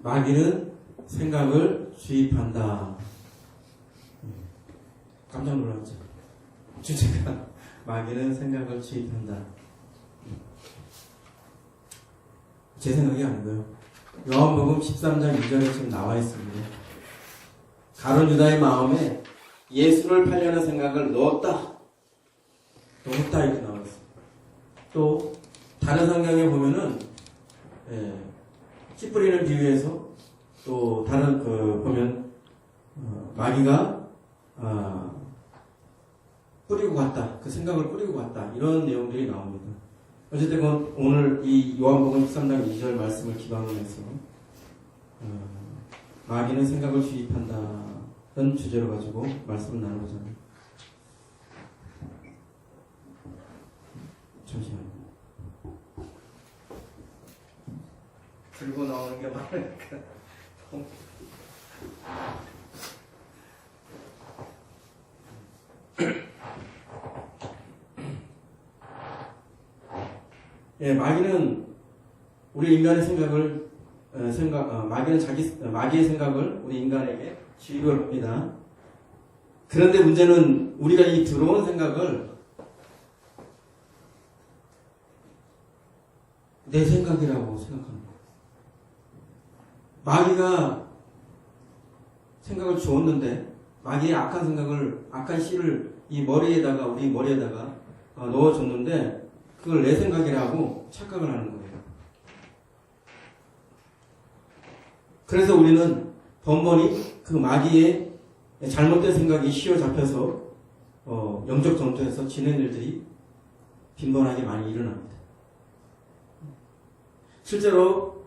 마귀는 생각을 주입한다. 깜짝 놀랐죠. 주제가 마귀는 생각을 주입한다. 제 생각이 아니고요. 요한복음 13장 2절에 지금 나와 있습니다. 가룟 유다의 마음에 예수를 팔려는 생각을 넣었다 이렇게 나와 있습니다. 또 다른 성경에 보면은 씨 뿌리는 비유에서 또 다른 보면 마귀가 뿌리고 갔다. 그 생각을 뿌리고 갔다. 이런 내용들이 나옵니다. 어쨌든 오늘 이 요한복음 13장 2절 말씀을 기반으로 해서 마귀는 생각을 주입한다는 주제로 가지고 말씀을 나누고자 합니다. 잠시만요. 들고 나오는 게 많으니까 마귀는 우리 인간의 생각을 마귀의 생각을 우리 인간에게 주입을 합니다. 그런데 문제는 우리가 이 들어온 생각을 내 생각이라고 생각하는 거예요. 마귀가 생각을 주었는데 마귀의 악한 씨를 우리 머리에다가 넣어줬는데 그걸 내 생각이라고 착각을 하는 거예요. 그래서 우리는 번번이 그 마귀의 잘못된 생각이 씌워잡혀서 영적 전투에서 지는 일들이 빈번하게 많이 일어납니다. 실제로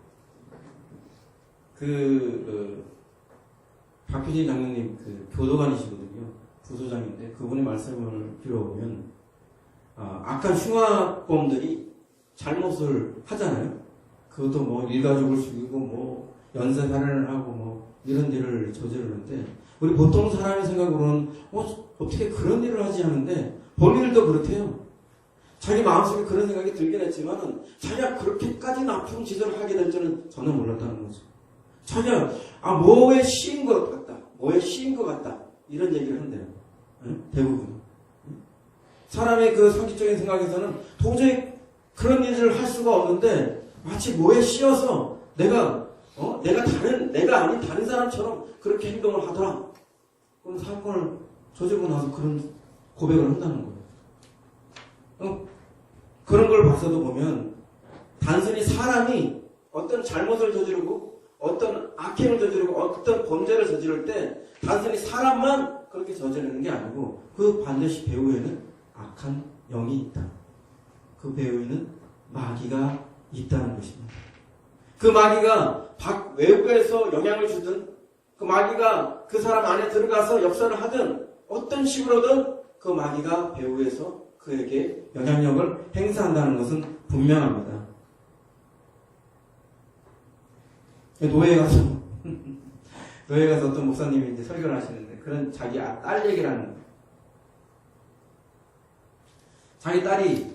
박효진 장로님 교도관이시거든요. 부소장인데 그분의 말씀을 들어보면 악한 흉악범들이 잘못을 하잖아요. 그것도 일가족을 죽이고 연쇄살인을 하고 이런 일을 저지르는데 우리 보통 사람의 생각으로는 어떻게 그런 일을 하지 하는데 범인들도 그렇대요. 자기 마음속에 그런 생각이 들긴 했지만은 자기가 그렇게까지 나쁜 짓을 하게 될 줄은 전혀 몰랐다는 거죠. 자기가 뭐에 씌인 것 같다 이런 얘기를 한대요. 대부분 사람의 그 상식적인 생각에서는 도저히 그런 일을 할 수가 없는데 마치 뭐에 씌어서 내가 아닌 다른 사람처럼 그렇게 행동을 하더라. 그럼 사건을 저지르고 나서 그런 고백을 한다는 거예요. 그런 걸 봐서도 보면 단순히 사람이 어떤 잘못을 저지르고 어떤 악행을 저지르고 어떤 범죄를 저지를 때 단순히 사람만 그렇게 저지르는 게 아니고 그 반드시 배후에는 악한 영이 있다. 그 배후에는 마귀가 있다는 것입니다. 그 마귀가 외부에서 영향을 주든 그 마귀가 그 사람 안에 들어가서 역사를 하든 어떤 식으로든 그 마귀가 배후에서 그에게 영향력을 행사한다는 것은 분명합니다. 노예에 가서 어떤 목사님이 이제 설교를 하시는데 그런 자기 딸 얘기를 하는 거예요. 자기 딸이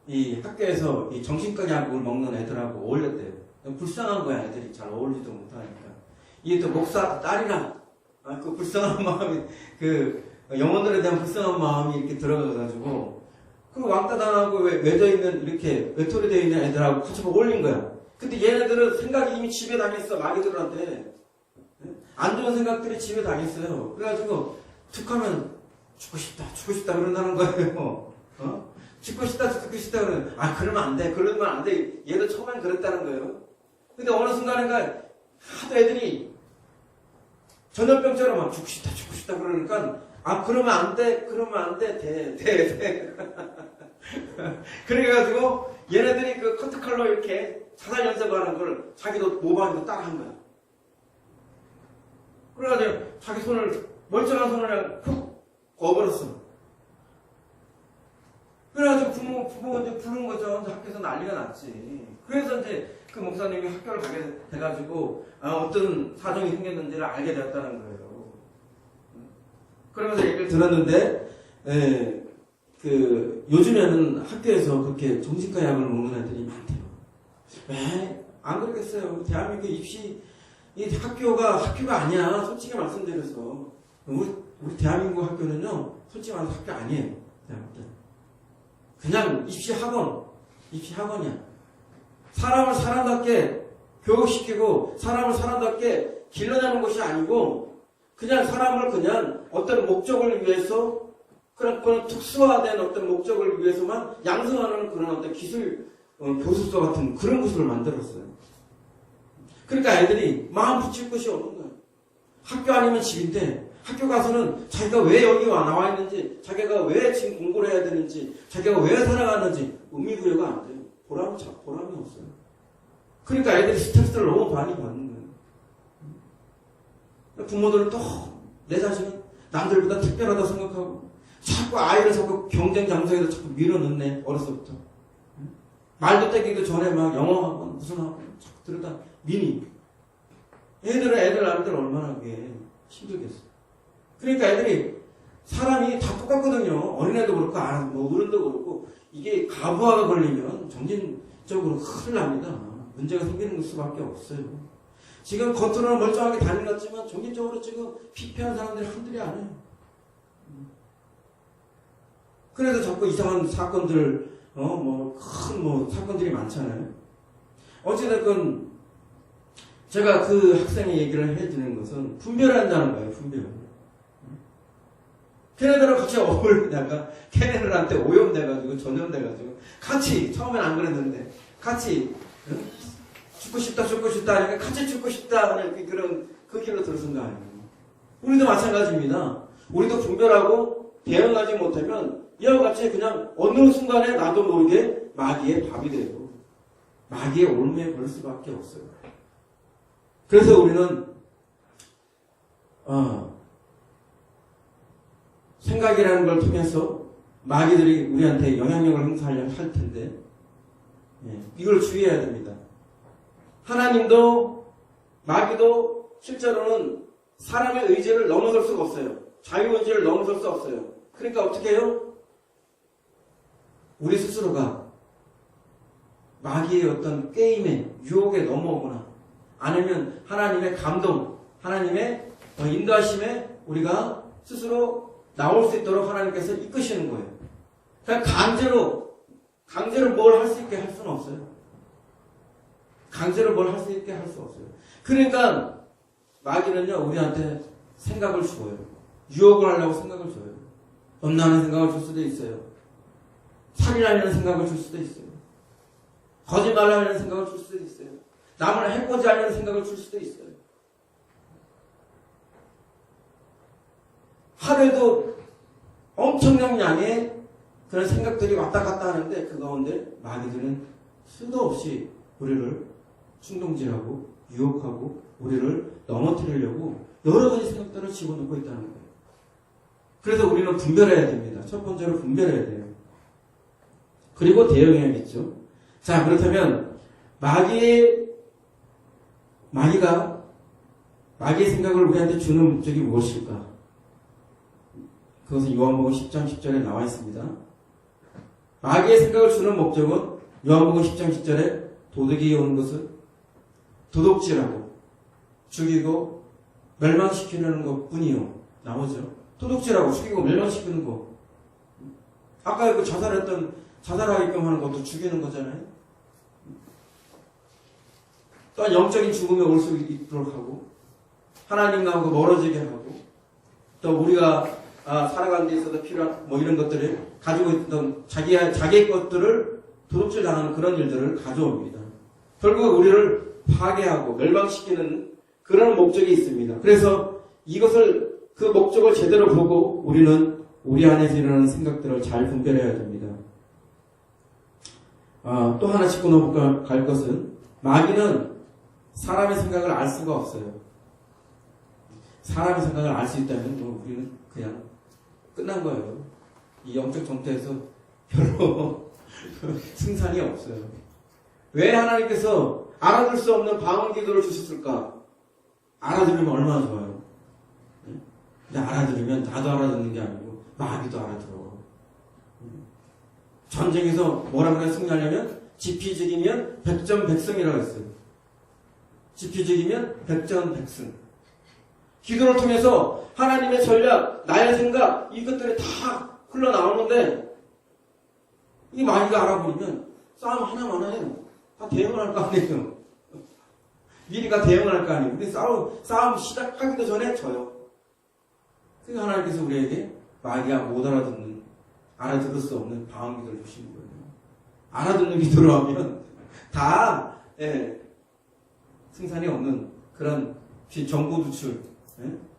이 학교에서 이 정신과 약을 먹는 애들하고 어울렸대요. 불쌍한 거야. 애들이 잘 어울리지도 못하니까. 이게 또 목사 딸이라 그 불쌍한 마음이 영혼들에 대한 불쌍한 마음이 이렇게 들어가가지고 그 왕따 당하고 외져 있는 이렇게 외톨이 되어 있는 애들하고 같이 어울린 거야. 근데 얘네들은 생각이 이미 집에 당했어. 마귀들한테 안 좋은 생각들이 집에 당했어요. 그래가지고 툭 하면 죽고 싶다 그런다는 거예요. 죽고 싶다 그러면 그러면 안 돼. 얘도 처음엔 그랬다는 거예요. 근데 어느 순간인가 하도 애들이 전염병처럼 막 죽고 싶다 그러니까 그러면 안 돼. 돼. 그래가지고 얘네들이 그 커트칼로 이렇게 자살 연습하는 걸 자기도 모방해서 따라한 거야. 그래가지고 자기 멀쩡한 손을 그냥 푹 거버렸어. 그래가지고 부모가 이제 부른 거죠. 학교에서 난리가 났지. 그래서 이제 그 목사님이 학교를 가게 돼가지고 어떤 사정이 생겼는지를 알게 되었다는 거예요. 그러면서 얘기를 들었는데 요즘에는 학교에서 그렇게 정신과 약을 먹는 애들이 많대요. 왜? 안 그러겠어요. 대한민국 입시 이 학교가 아니야. 솔직히 말씀드려서. 우리 대한민국 학교는요, 솔직히 말해서 학교 아니에요. 그냥 입시학원이야. 사람을 사람답게 교육시키고, 사람을 사람답게 길러내는 것이 아니고, 그냥 사람을 그냥 어떤 목적을 위해서, 그런 특수화된 어떤 목적을 위해서만 양성하는 그런 어떤 기술, 교습소 같은 그런 곳을 만들었어요. 그러니까 애들이 마음 붙일 것이 없는 거예요. 학교 아니면 집인데, 학교 가서는 자기가 왜 여기 나와 있는지, 자기가 왜 지금 공부를 해야 되는지, 자기가 왜 살아가는지 의미부여가 안 돼요. 보람이 없어요. 그러니까 애들이 스트레스를 너무 많이 받는 거예요. 부모들은 또 내 자식은 남들보다 특별하다 생각하고 자꾸 아이를 자꾸 경쟁 장소에서 자꾸 밀어넣네. 어려서부터. 말도 떼기도 전에 막 영어 학원 무슨 학원 자꾸 들여다 미니. 애들 얼마나 그게 힘들겠어. 그러니까 애들이 사람이 다 똑같거든요. 어린애도 그렇고 어른도 그렇고 이게 가부화가 걸리면 정신적으로 큰일 납니다. 문제가 생기는 수밖에 없어요. 지금 겉으로는 멀쩡하게 다닌 것 같지만 정신적으로 지금 피폐한 사람들이 한둘이 아니에요. 그래서 자꾸 이상한 사건들 큰 사건들이 많잖아요. 어찌됐건 제가 그 학생의 얘기를 해드리는 것은 분별한다는 거예요. 분별. 걔네들하고 같이 어울리다가 걔네들한테 오염돼가지고 전염돼가지고 같이 처음엔 안 그랬는데 같이 죽고 싶다 하니까 같이 죽고 싶다 하는 그런 그 길로 들어선 거 아니에요. 우리도 마찬가지입니다. 우리도 분별하고 대응하지 못하면 이와 같이 그냥 어느 순간에 나도 모르게 마귀의 밥이 되고 마귀의 올무에 걸릴 수밖에 없어요. 그래서 우리는 생각이라는 걸 통해서 마귀들이 우리한테 영향력을 행사하려 할 텐데 이걸 주의해야 됩니다. 하나님도 마귀도 실제로는 사람의 의지를 넘어설 수가 없어요. 자유의지를 넘어설 수 없어요. 그러니까 어떻게 해요? 우리 스스로가 마귀의 어떤 게임에 유혹에 넘어오거나 아니면 하나님의 감동, 하나님의 인도하심에 우리가 스스로 나올 수 있도록 하나님께서 이끄시는 거예요. 그러니까 강제로 뭘 할 수 있게 할 수는 없어요. 강제로 뭘 할 수 있게 할 수 없어요. 그러니까 마귀는요 우리한테 생각을 주어요. 유혹을 하려고 생각을 줘요. 엄나는 생각을 줄 수도 있어요. 살인하려는 생각을 줄 수도 있어요. 거짓말하려는 생각을 줄 수도 있어요. 남을 해코지 하려는 생각을 줄 수도 있어요. 하루에도 엄청난 양의 그런 생각들이 왔다 갔다 하는데 그 가운데 마귀들은 수도 없이 우리를 충동질하고 유혹하고 우리를 넘어뜨리려고 여러 가지 생각들을 집어넣고 있다는 거예요. 그래서 우리는 분별해야 됩니다. 첫 번째로 분별해야 돼요. 그리고 대응해야겠죠. 자, 그렇다면 마귀의 생각을 우리한테 주는 목적이 무엇일까? 그것은 요한복음 10장 10절에 나와 있습니다. 마귀의 생각을 주는 목적은 요한복음 10장 10절에 도둑이 오는 것은 도둑질하고 죽이고 멸망시키는 것뿐이요. 나오죠. 도둑질하고 죽이고 멸망시키는 것. 아까 그 자살하게끔 하는 것도 죽이는 거잖아요. 또한 영적인 죽음에 올 수 있도록 하고 하나님과 멀어지게 하고 또 우리가 살아가는 데 있어서 필요한 이런 것들을 가지고 있던 자기의 것들을 도둑질 당하는 그런 일들을 가져옵니다. 결국 우리를 파괴하고 멸망시키는 그런 목적이 있습니다. 그래서 그 목적을 제대로 보고 우리는 우리 안에서 일어나는 생각들을 잘 분별해야 됩니다. 또 하나 짚고 넘어갈 것은 마귀는 사람의 생각을 알 수가 없어요. 사람의 생각을 알 수 있다면 우리는 그냥 끝난 거예요. 이 영적 전투에서 별로 승산이 없어요. 왜 하나님께서 알아들 수 없는 방언 기도를 주셨을까? 알아들으면 얼마나 좋아요. 근데 알아들으면 나도 알아듣는 게 아니고 마귀도 알아들어. 전쟁에서 뭐라 그래 승리하려면 지피지기면 백전백승이라고 했어요. 지피지기면 백전백승. 기도를 통해서 하나님의 전략, 나의 생각, 이것들이 다 흘러나오는데 이 마귀가 알아보면 싸움 하나만 해요. 다 대응을 할 거 아니에요. 미리가 대응을 할 거 아니에요. 근데 싸움 시작하기도 전에 져요. 그러니까 하나님께서 우리에게 마귀가 못 알아들을 수 없는 방황 기도를 주시는 거예요. 알아듣는 기도로 하면 다 승산이 없는 그런 정보두출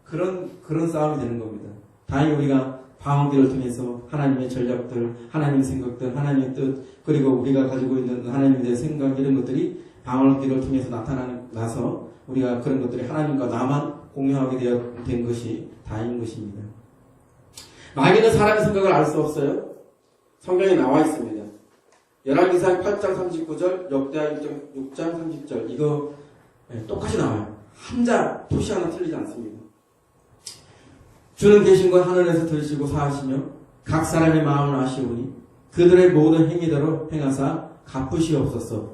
그런 싸움이 되는 겁니다. 다행히 우리가 방황기를 통해서 하나님의 전략들, 하나님의 생각들, 하나님의 뜻, 그리고 우리가 가지고 있는 하나님에 대한 생각 이런 것들이 방황기를 통해서 나타나서 우리가 그런 것들이 하나님과 나만 공유하게 된 것이 다행인 것입니다. 마귀는 사람의 생각을 알 수 없어요. 성경에 나와 있습니다. 열왕기상 8장 39절, 역대하 6장 30절 이거 똑같이 나와요. 한자 표시 하나 틀리지 않습니다. 주는 계신 것 하늘에서 들으시고 사하시며 각 사람의 마음을 아시오니 그들의 모든 행위대로 행하사 갚으시옵소서.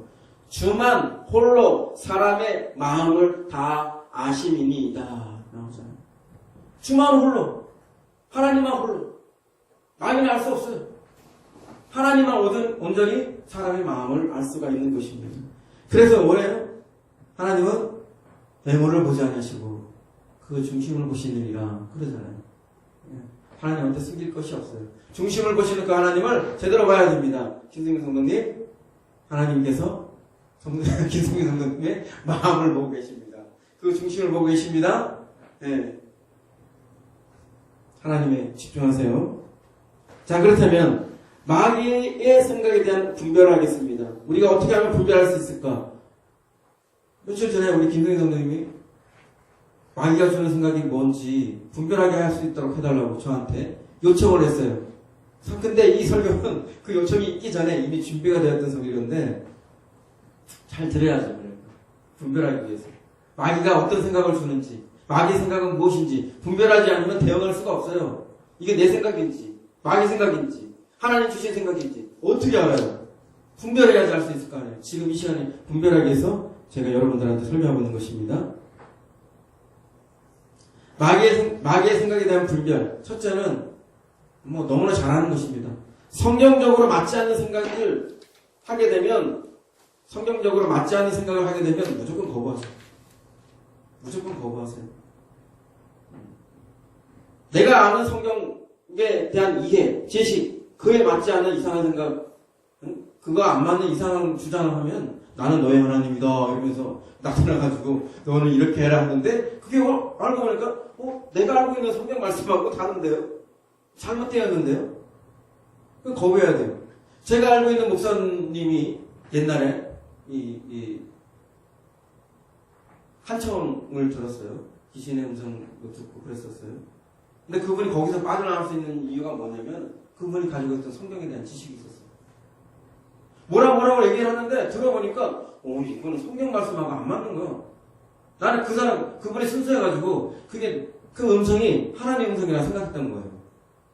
주만 홀로 사람의 마음을 다 아심이니이다. 나오잖아요. 주만 홀로, 하나님만 홀로. 마귀는 알 수 없어요. 하나님만 온전히 사람의 마음을 알 수가 있는 것입니다. 그래서 뭐래요? 하나님은 외모를 보지 않으시고 그 중심을 보시느니라 그러잖아요. 하나님한테 숨길 것이 없어요. 중심을 보시는 그 하나님을 제대로 봐야 됩니다. 김승민 성도님, 하나님께서 김승민 성도님의 마음을 보고 계십니다. 그 중심을 보고 계십니다. 하나님에 집중하세요. 자, 그렇다면 마귀의 생각에 대한 분별을 하겠습니다. 우리가 어떻게 하면 분별할 수 있을까? 며칠 전에 우리 김승희 성도님이 마귀가 주는 생각이 뭔지 분별하게 할 수 있도록 해달라고 저한테 요청을 했어요. 근데 이 설교는 그 요청이 있기 전에 이미 준비가 되었던 설교인데 잘 들어야죠. 분별하기 위해서. 마귀가 어떤 생각을 주는지, 마귀의 생각은 무엇인지 분별하지 않으면 대응할 수가 없어요. 이게 내 생각인지, 마귀 생각인지, 하나님 주신 생각인지 어떻게 알아요? 분별해야지 알 수 있을 거 아니에요. 지금 이 시간에 분별하기 위해서 제가 여러분들한테 설명하고 있는 것입니다. 마귀의 생각에 대한 분별. 첫째는 너무나 잘하는 것입니다. 성경적으로 맞지 않는 생각을 하게 되면, 성경적으로 맞지 않는 생각을 하게 되면 무조건 거부하세요. 무조건 거부하세요. 내가 아는 성경에 대한 이해, 지식, 그에 맞지 않는 이상한 생각, 그거 안 맞는 이상한 주장을 하면 나는 너의 하나님이다 이러면서 나타나가지고 너는 이렇게 해라 하는데 그게 알고 보니까 내가 알고 있는 성경 말씀하고 다른데요? 잘못되었는데요? 그럼 거부해야 돼요. 제가 알고 있는 목사님이 옛날에 이 한청을 들었어요. 귀신의 음성을 듣고 그랬었어요. 근데 그분이 거기서 빠져나갈 수 있는 이유가 뭐냐면 그분이 가지고 있던 성경에 대한 지식이 있었어요. 뭐라고 얘기를 하는데 들어보니까 이거는 성경 말씀하고 안 맞는 거야. 나는 그분이 순수해가지고 그 음성이 하나님의 음성이라 생각했던 거예요.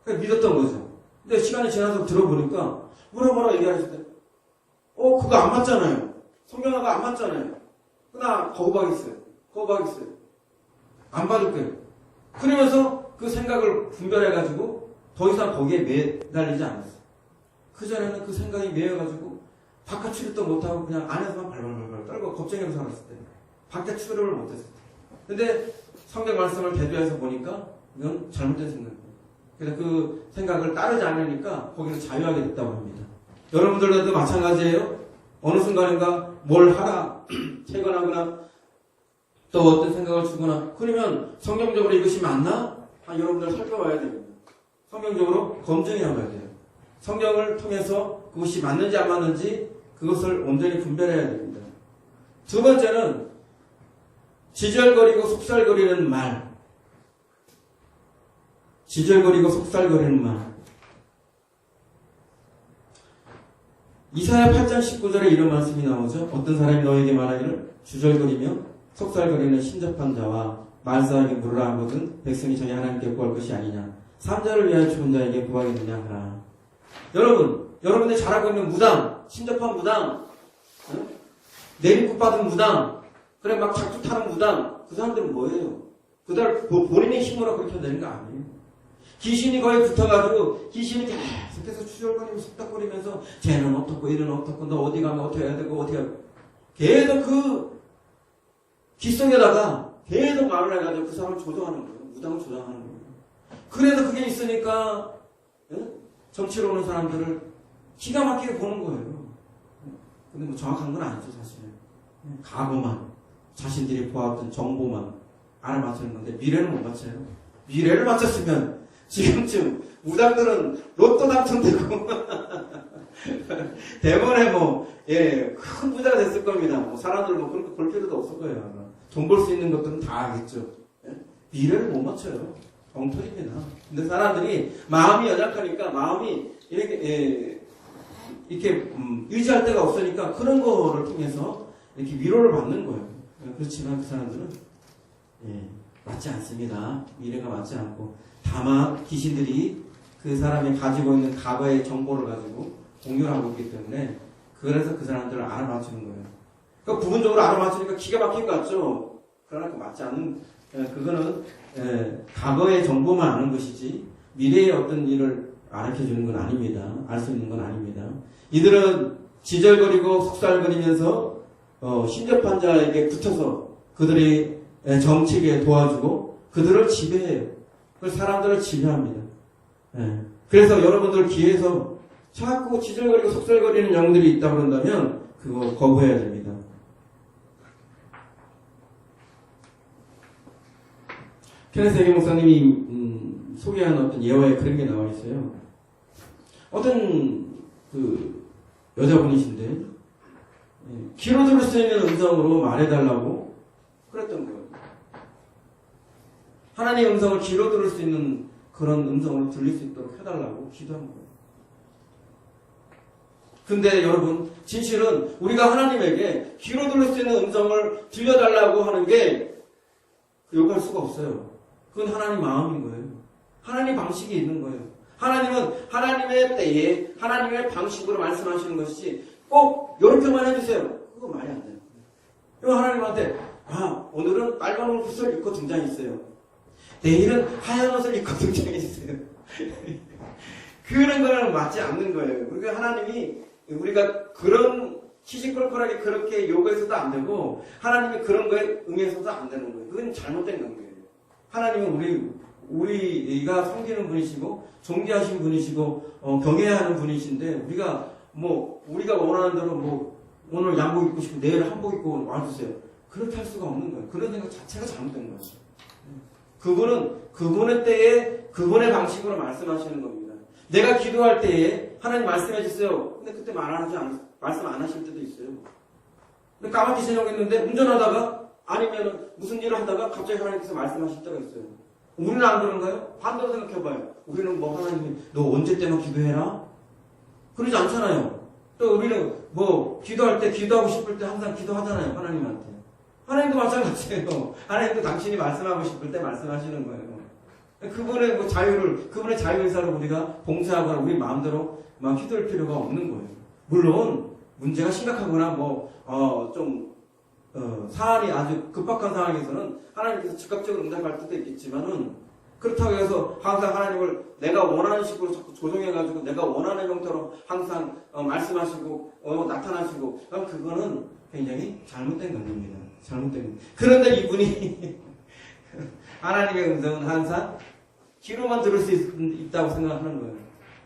그러니까 믿었던 거죠. 근데 시간이 지나서 들어보니까 뭐라 얘기하실 때 그거 안 맞잖아요. 성경하고 안 맞잖아요. 나 거부하겠어요. 안 받을게요. 그러면서 그 생각을 분별해가지고 더 이상 거기에 매달리지 않았어요. 그전에는 그 생각이 매여가지고 바깥 출입도 못하고 그냥 안에서만 발발발발 떨고 겁쟁이로 살았을 때 밖에 출입을 못했을 때. 근데 성경 말씀을 대두해서 보니까 이건 잘못된 생각이에요. 그래서 그 생각을 따르지 않으니까 거기서 자유하게 됐다고 합니다. 여러분들도 마찬가지예요. 어느 순간인가 뭘 하라 채권하거나 또 어떤 생각을 주거나 그러면 성경적으로 이것이 맞나? 여러분들 살펴봐야 됩니다. 성경적으로 검증해봐야 돼요. 성경을 통해서 그것이 맞는지 안 맞는지 그것을 온전히 분별해야 됩니다. 두 번째는 지절거리고 속살거리는 말. 지절거리고 속살거리는 말. 이사야 8장 19절에 이런 말씀이 나오죠. 어떤 사람이 너에게 말하기를 주절거리며 속살거리는 신접한 자와 말사하게 물으라 하거든 백성이 전에 하나님께 구할 것이 아니냐. 삼자를 위하여 죽은 자에게 구하겠느냐 하라. 여러분들이 잘하고 있는 무당, 신접한 무당, 내림굿 받은 무당, 그래 막 작두 타는 무당 그 사람들은 뭐예요? 그들 본인의 힘으로 그렇게 되는 거 아니에요. 귀신이 거의 붙어가지고 귀신이 계속해서 추절거리고 속닥거리면서 쟤는 어떻고 이는 어떻고 너 어디 가면 어떻게 해야 되고 어떻게 하고 계속 그 귓속에다가 계속 말을 해가지고 그 사람을 조정하는 거예요. 무당을 조정하는 거예요. 그래서 그게 있으니까 정치로 오는 사람들을 기가 막히게 보는 거예요. 근데 뭐 정확한 건 아니죠 사실은. 가보만 자신들이 보았던 정보만 알아맞히는 건데 미래는 못 맞춰요. 미래를 맞췄으면 지금쯤 무당들은 로또 당첨되고 대본에 큰 부자가 됐을 겁니다. 사람들 그렇게 볼 필요도 없을 거예요. 돈 벌 수 있는 것들은 다 알겠죠. 미래를 못 맞춰요. 엉터리입니다. 근데 사람들이 마음이 연약하니까 마음이 이렇게 의지할 데가 없으니까 그런 거를 통해서 이렇게 위로를 받는 거예요. 그렇지만 그 사람들은 맞지 않습니다. 미래가 맞지 않고 다만 귀신들이 그 사람이 가지고 있는 과거의 정보를 가지고 공유를 하고 있기 때문에 그래서 그 사람들을 알아맞추는 거예요. 그러니까 부분적으로 알아맞추니까 기가 막힌 것 같죠? 그러나 그 맞지 않는 그거는 과거의 정보만 아는 것이지 미래의 어떤 일을 알려주는 건 아닙니다. 알 수 있는 건 아닙니다. 이들은 지절거리고 속살거리면서 신접환자에게 붙어서 그들의 정책에 도와주고 그들을 지배해요. 사람들을 지배합니다. 그래서 여러분들 귀에서 자꾸 지절거리고 속살거리는 영들이 있다고 그런다면 그거 거부해야 됩니다. 케네스 해게 목사님이 소개한 어떤 예화에 그런 게 나와 있어요. 어떤 여자분이신데 귀로 들을 수 있는 음성으로 말해달라고 그랬던 거예요. 하나님의 음성을 귀로 들을 수 있는 그런 음성으로 들릴 수 있도록 해달라고 기도한 거예요. 근데 여러분 진실은 우리가 하나님에게 귀로 들을 수 있는 음성을 들려달라고 하는 게 욕할 수가 없어요. 그건 하나님 마음인 거예요. 하나님 방식이 있는 거예요. 하나님은 하나님의 때에 하나님의 방식으로 말씀하시는 것이 꼭 이렇게만 해주세요. 그거 말이 안 돼요. 하나님한테 오늘은 빨간 옷을 입고 등장했어요. 내일은 하얀 옷을 입고 등장했어요. 그런 거랑 맞지 않는 거예요. 그러니까 하나님이 우리가 그런 시시콜콜하게 그렇게 요구해서도 안 되고 하나님이 그런 거에 응해서도 안 되는 거예요. 그건 잘못된 관계예요. 하나님은 우리가 섬기는 분이시고 존귀하신 분이시고 경외해야 하는 분이신데 우리가 원하는 대로 오늘 양복 입고 싶고 내일 한복 입고 와주세요. 그렇게 할 수가 없는 거예요. 그런 생각 자체가 잘못된 거예요. 그분은 그분의 때에 그분의 방식으로 말씀하시는 겁니다. 내가 기도할 때에 하나님 말씀해 주세요. 근데 그때 말씀 안 하실 때도 있어요. 근데 까맣게 지나겠는데 운전하다가 아니면 무슨 일을 하다가 갑자기 하나님께서 말씀하실 때가 있어요. 우리는 안 그런가요? 반대로 생각해봐요. 우리는 하나님이 너 언제 때만 기도해라? 그러지 않잖아요. 또 우리는 기도할 때 기도하고 싶을 때 항상 기도하잖아요. 하나님한테. 하나님도 마찬가지예요. 하나님도 당신이 말씀하고 싶을 때 말씀하시는 거예요. 그분의 그분의 자유의사로 우리가 봉사하거나 우리 마음대로 휘둘 필요가 없는 거예요. 물론 문제가 심각하거나 사안이 아주 급박한 상황에서는 하나님께서 즉각적으로 응답할 때도 있겠지만은 그렇다고 해서 항상 하나님을 내가 원하는 식으로 자꾸 조정해가지고 내가 원하는 형태로 항상 말씀하시고 나타나시고 그거는 굉장히 잘못된 관계입니다. 잘못된. 그런데 이분이 하나님의 음성은 항상 귀로만 들을 수 있다고 생각하는 거예요.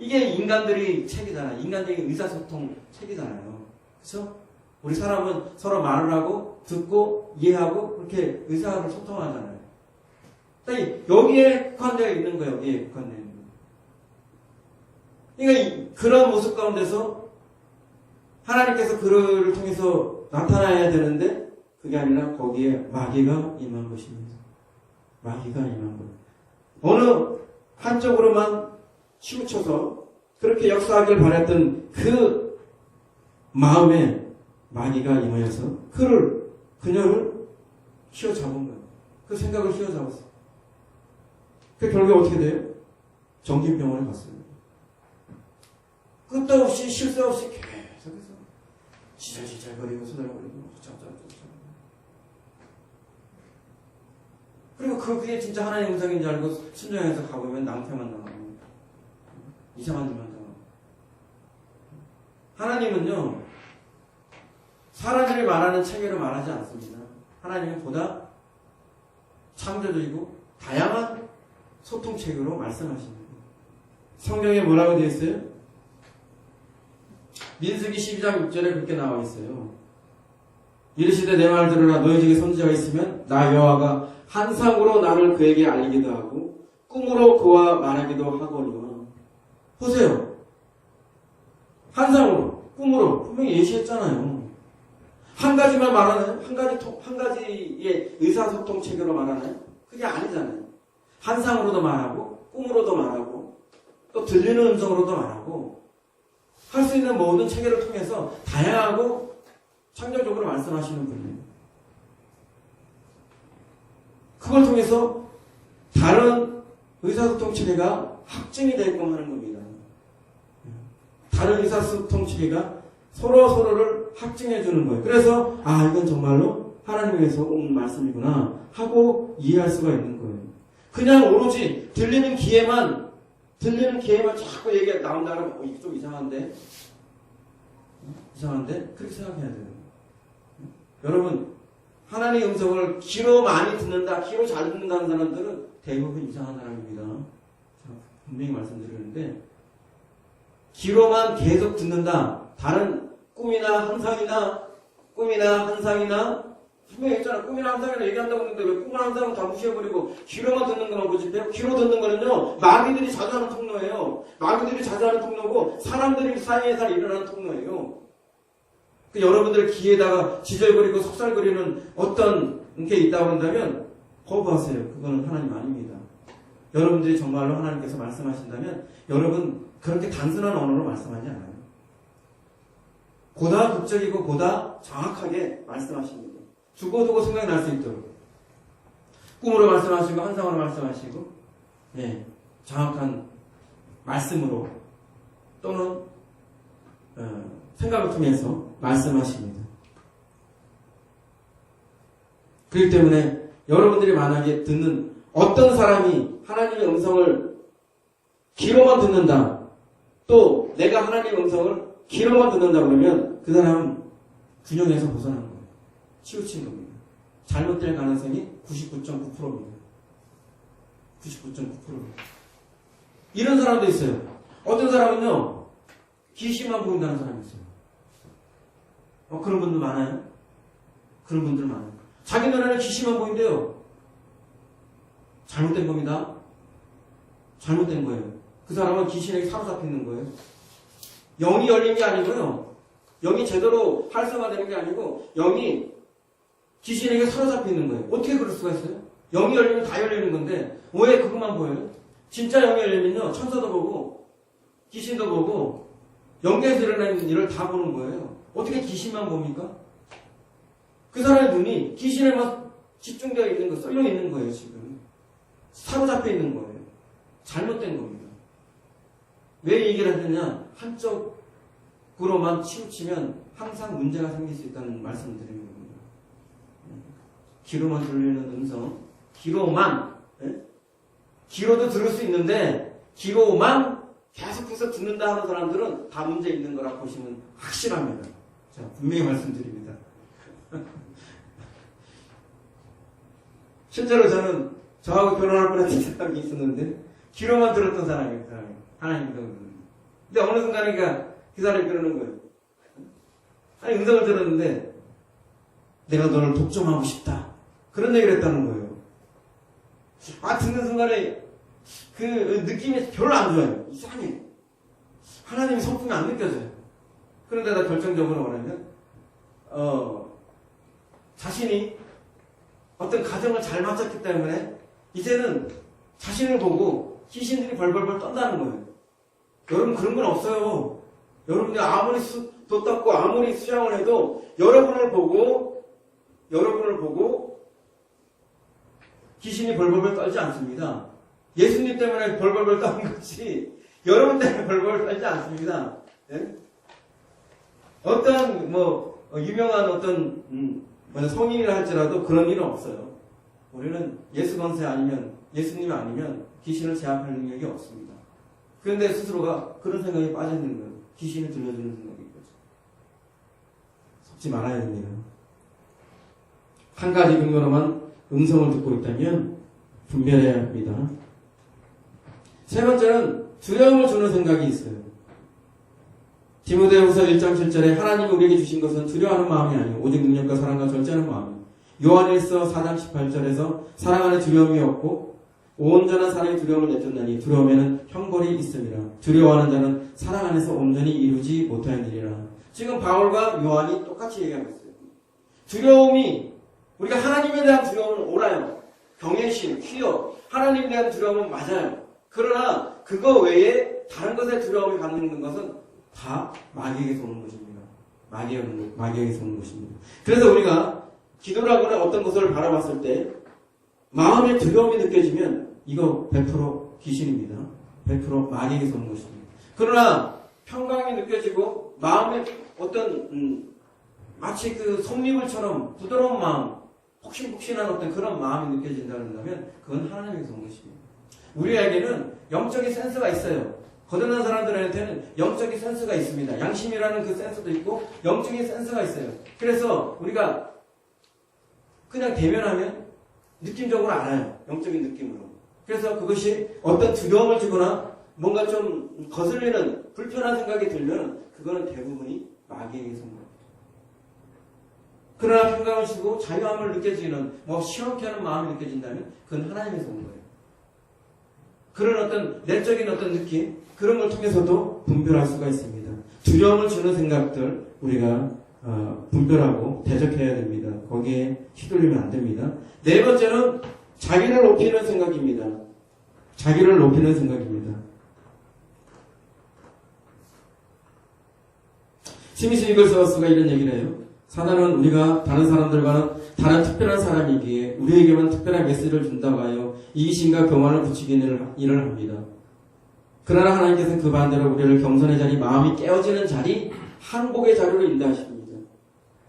이게 인간들의 책이잖아요. 인간적인 의사소통 책이잖아요. 그렇죠? 우리 사람은 서로 말을 하고 듣고 이해하고 그렇게 의사를 소통하잖아요. 여기에 국한되어 있는 거예요. 여기에 국한되어 있는 거예요. 그러니까 그런 모습 가운데서 하나님께서 그를 통해서 나타나야 되는데 그게 아니라 거기에 마귀가 임한 것입니다. 마귀가 임한 거예요. 어느 한쪽으로만 치우쳐서 그렇게 역사하길 바랬던 그 마음에 마귀가 임하여서 그녀를 휘어잡은 거예요. 그 생각을 휘어잡았어요. 그 결국에 어떻게 돼요? 정신병원에 갔어요. 끝도 없이 쉴 새 없이 계속해서 지잘지잘거리고 소달거리고 그리고 그게 진짜 하나님의 음성인 줄 알고 순종해서 가보면 낭패만 당하고 이상한 일만 당하고. 하나님은요 사람들이 말하는 체계로 말하지 않습니다. 하나님은 보다 창조적이고 다양한 소통 체계로 말씀하십니다. 성경에 뭐라고 되어 있어요? 민수기 12장 6절에 그렇게 나와 있어요. 이르시되 내 말 들으라. 너희 중에 선지자가 있으면 나 여호와가 환상으로 나를 그에게 알리기도 하고 꿈으로 그와 말하기도 하거니와. 보세요. 환상으로, 꿈으로 분명히 예시했잖아요. 한 가지만 말하나요? 한 가지의 의사소통 체계로 말하나요? 그게 아니잖아요. 환상으로도 말하고 꿈으로도 말하고 또 들리는 음성으로도 말하고 할 수 있는 모든 체계를 통해서 다양하고 창조적으로 말씀하시는 분이에요. 그걸 통해서 다른 의사소통 체계가 확증이 되게끔 하는 겁니다. 다른 의사소통 체계가 서로를 확증해 주는 거예요. 그래서 이건 정말로 하나님에게서 온 말씀이구나 하고 이해할 수가 있는 거예요. 그냥 오로지 들리는 귀에만 자꾸 얘기가 나온다면 이게 좀 이상한데 그렇게 생각해야 돼요. 여러분 하나님의 음성을 귀로 많이 듣는다, 귀로 잘 듣는다는 사람들은 대부분 이상한 사람입니다. 제가 분명히 말씀드리는데 귀로만 계속 듣는다. 다른 꿈이나 환상이나 분명히 했잖아. 꿈이나 환상이나 얘기한다고 했는데 왜 꿈이나 환상은 다 무시해버리고 귀로만 듣는 것만 고집해요? 귀로 듣는 거는요 마귀들이 자주 하는 통로예요. 마귀들이 자주 하는 통로고 사람들이 사이에서 일어나는 통로예요. 여러분들 귀에다가 지절거리고 속살거리는 어떤 게 있다고 한다면 거부하세요. 그거는 하나님 아닙니다. 여러분들이 정말로 하나님께서 말씀하신다면 여러분 그렇게 단순한 언어로 말씀하지 않아요. 보다 극적이고 보다 정확하게 말씀하십니다. 두고두고 생각날 수 있도록 꿈으로 말씀하시고 환상으로 말씀하시고 정확한 말씀으로 또는 생각을 통해서 말씀하십니다. 그렇기 때문에 여러분들이 만약에 듣는 어떤 사람이 하나님의 음성을 귀로만 듣는다, 또 내가 하나님의 음성을 귀로만 듣는다 그러면 그 사람은 균형에서 벗어난 거예요. 치우친 겁니다. 잘못될 가능성이 99.9%입니다. 99.9%. 이런 사람도 있어요. 어떤 사람은요 귀신만 보인다는 사람이 있어요. 그런 분들 많아요. 그런 분들 많아요. 자기 눈에는 귀신만 보인대요. 잘못된 겁니다. 잘못된 거예요. 그 사람은 귀신에게 사로잡혀 있는 거예요. 영이 열린 게 아니고요. 영이 제대로 활성화되는 게 아니고 영이 귀신에게 사로잡혀 있는 거예요. 어떻게 그럴 수가 있어요? 영이 열리면 다 열리는 건데 왜 그것만 보여요? 진짜 영이 열리면요 천사도 보고 귀신도 보고 영계에서 일어나는 일을 다 보는 거예요. 어떻게 귀신만 봅니까? 그 사람의 눈이 귀신에만 집중되어 있는 거, 쏠려 있는 거예요, 지금. 사로잡혀 있는 거예요. 잘못된 겁니다. 왜 이 얘기를 하느냐? 한쪽으로만 치우치면 항상 문제가 생길 수 있다는 말씀을 드리는 겁니다. 귀로만 들리는 음성, 귀로도 들을 수 있는데, 귀로만 계속해서 듣는다 하는 사람들은 다 문제 있는 거라 보시면 확실합니다. 자, 분명히 말씀드립니다. 실제로 저는 저하고 결혼할 뻔했던 사람이 있었는데 귀로만 들었던 사람이에요. 그 사람이 하나님 음성을 듣는. 근데 어느 순간이니까 그 사람이 그러는 거예요. 아니 음성을 들었는데 내가 너를 독점하고 싶다. 그런 얘기를 했다는 거예요. 듣는 순간에 그 느낌이 별로 안 좋아요. 이상해. 하나님의 성품이 안 느껴져요. 그런데 나 결정적으로 뭐냐면 자신이 어떤 가정을 잘 마쳤기 때문에 이제는 자신을 보고 귀신들이 벌벌벌 떤다는 거예요. 여러분 그런 건 없어요. 여러분들이 아무리 도 닦고 아무리 수양을 해도 여러분을 보고 귀신이 벌벌벌 떨지 않습니다. 예수님 때문에 벌벌벌 떠는 것이 여러분 때문에 벌벌벌 떨지 않습니다. 네? 어떤 유명한 어떤 성인이라 할지라도 그런 일은 없어요. 우리는 예수 권세 아니면 예수님 아니면 귀신을 제압할 능력이 없습니다. 그런데 스스로가 그런 생각에 빠져 있는 거예요. 귀신을 들려주는 생각인 거죠. 속지 말아야 됩니다. 한 가지 근거로만 음성을 듣고 있다면 분별해야 합니다. 세 번째는 두려움을 주는 생각이 있어요. 디모데후서 1장 7절에 하나님이 우리에게 주신 것은 두려워하는 마음이 아니요 오직 능력과 사랑과 절제하는 마음이요. 요한일서 4장 18절에서 사랑 안에 두려움이 없고 온전한 사랑이 두려움을 내쫓나니 두려움에는 형벌이 있음이라. 두려워하는 자는 사랑 안에서 온전히 이루지 못하느니라. 지금 바울과 요한이 똑같이 얘기하고 있어요. 두려움이 우리가 하나님에 대한 두려움은 옳아요. 경외심, 휘어 하나님에 대한 두려움은 맞아요. 그러나 그거 외에 다른 것에 두려움이 갖는 것은 다 마귀에게서 오는 것입니다. 마귀에게서 오는 것입니다. 그래서 우리가 기도를 하거나 어떤 것을 바라봤을 때 마음에 두려움이 느껴지면 이거 100% 귀신입니다. 100% 마귀에게서 오는 것입니다. 그러나 평강이 느껴지고 마음에 어떤 마치 그 솜잎을처럼 부드러운 마음, 폭신폭신한 어떤 그런 마음이 느껴진다 그런다면 그건 하나님에서 온 것입니다. 우리에게는 영적인 센스가 있어요. 거듭난 사람들한테는 영적인 센스가 있습니다. 양심이라는 그 센스도 있고 영적인 센스가 있어요. 그래서 우리가 그냥 대면하면 느낌적으로 알아요. 영적인 느낌으로. 그래서 그것이 어떤 두려움을 주거나 뭔가 좀 거슬리는 불편한 생각이 들면 그거는 대부분이 마귀에게서 온 겁니다. 그러나 평강을 주고 자유함을 느껴지는 시원케 하는 마음이 느껴진다면 그건 하나님에서 온 거예요. 그런 어떤 내적인 어떤 느낌 그런 걸 통해서도 분별할 수가 있습니다. 두려움을 주는 생각들 우리가 분별하고 대적해야 됩니다. 거기에 휘둘리면 안 됩니다. 네 번째는 자기를 높이는 생각입니다. 자기를 높이는 생각입니다. 스미스 니글서스가 이런 얘기를 해요. 사단은 우리가 다른 사람들과는 다른 특별한 사람이기에 우리에게만 특별한 메시지를 준다고 하여 이기심과 교만을 부추기는 일을 합니다. 그러나 하나님께서는 그 반대로 우리를 겸손의 자리, 마음이 깨어지는 자리, 항복의 자리로 인도하십니다.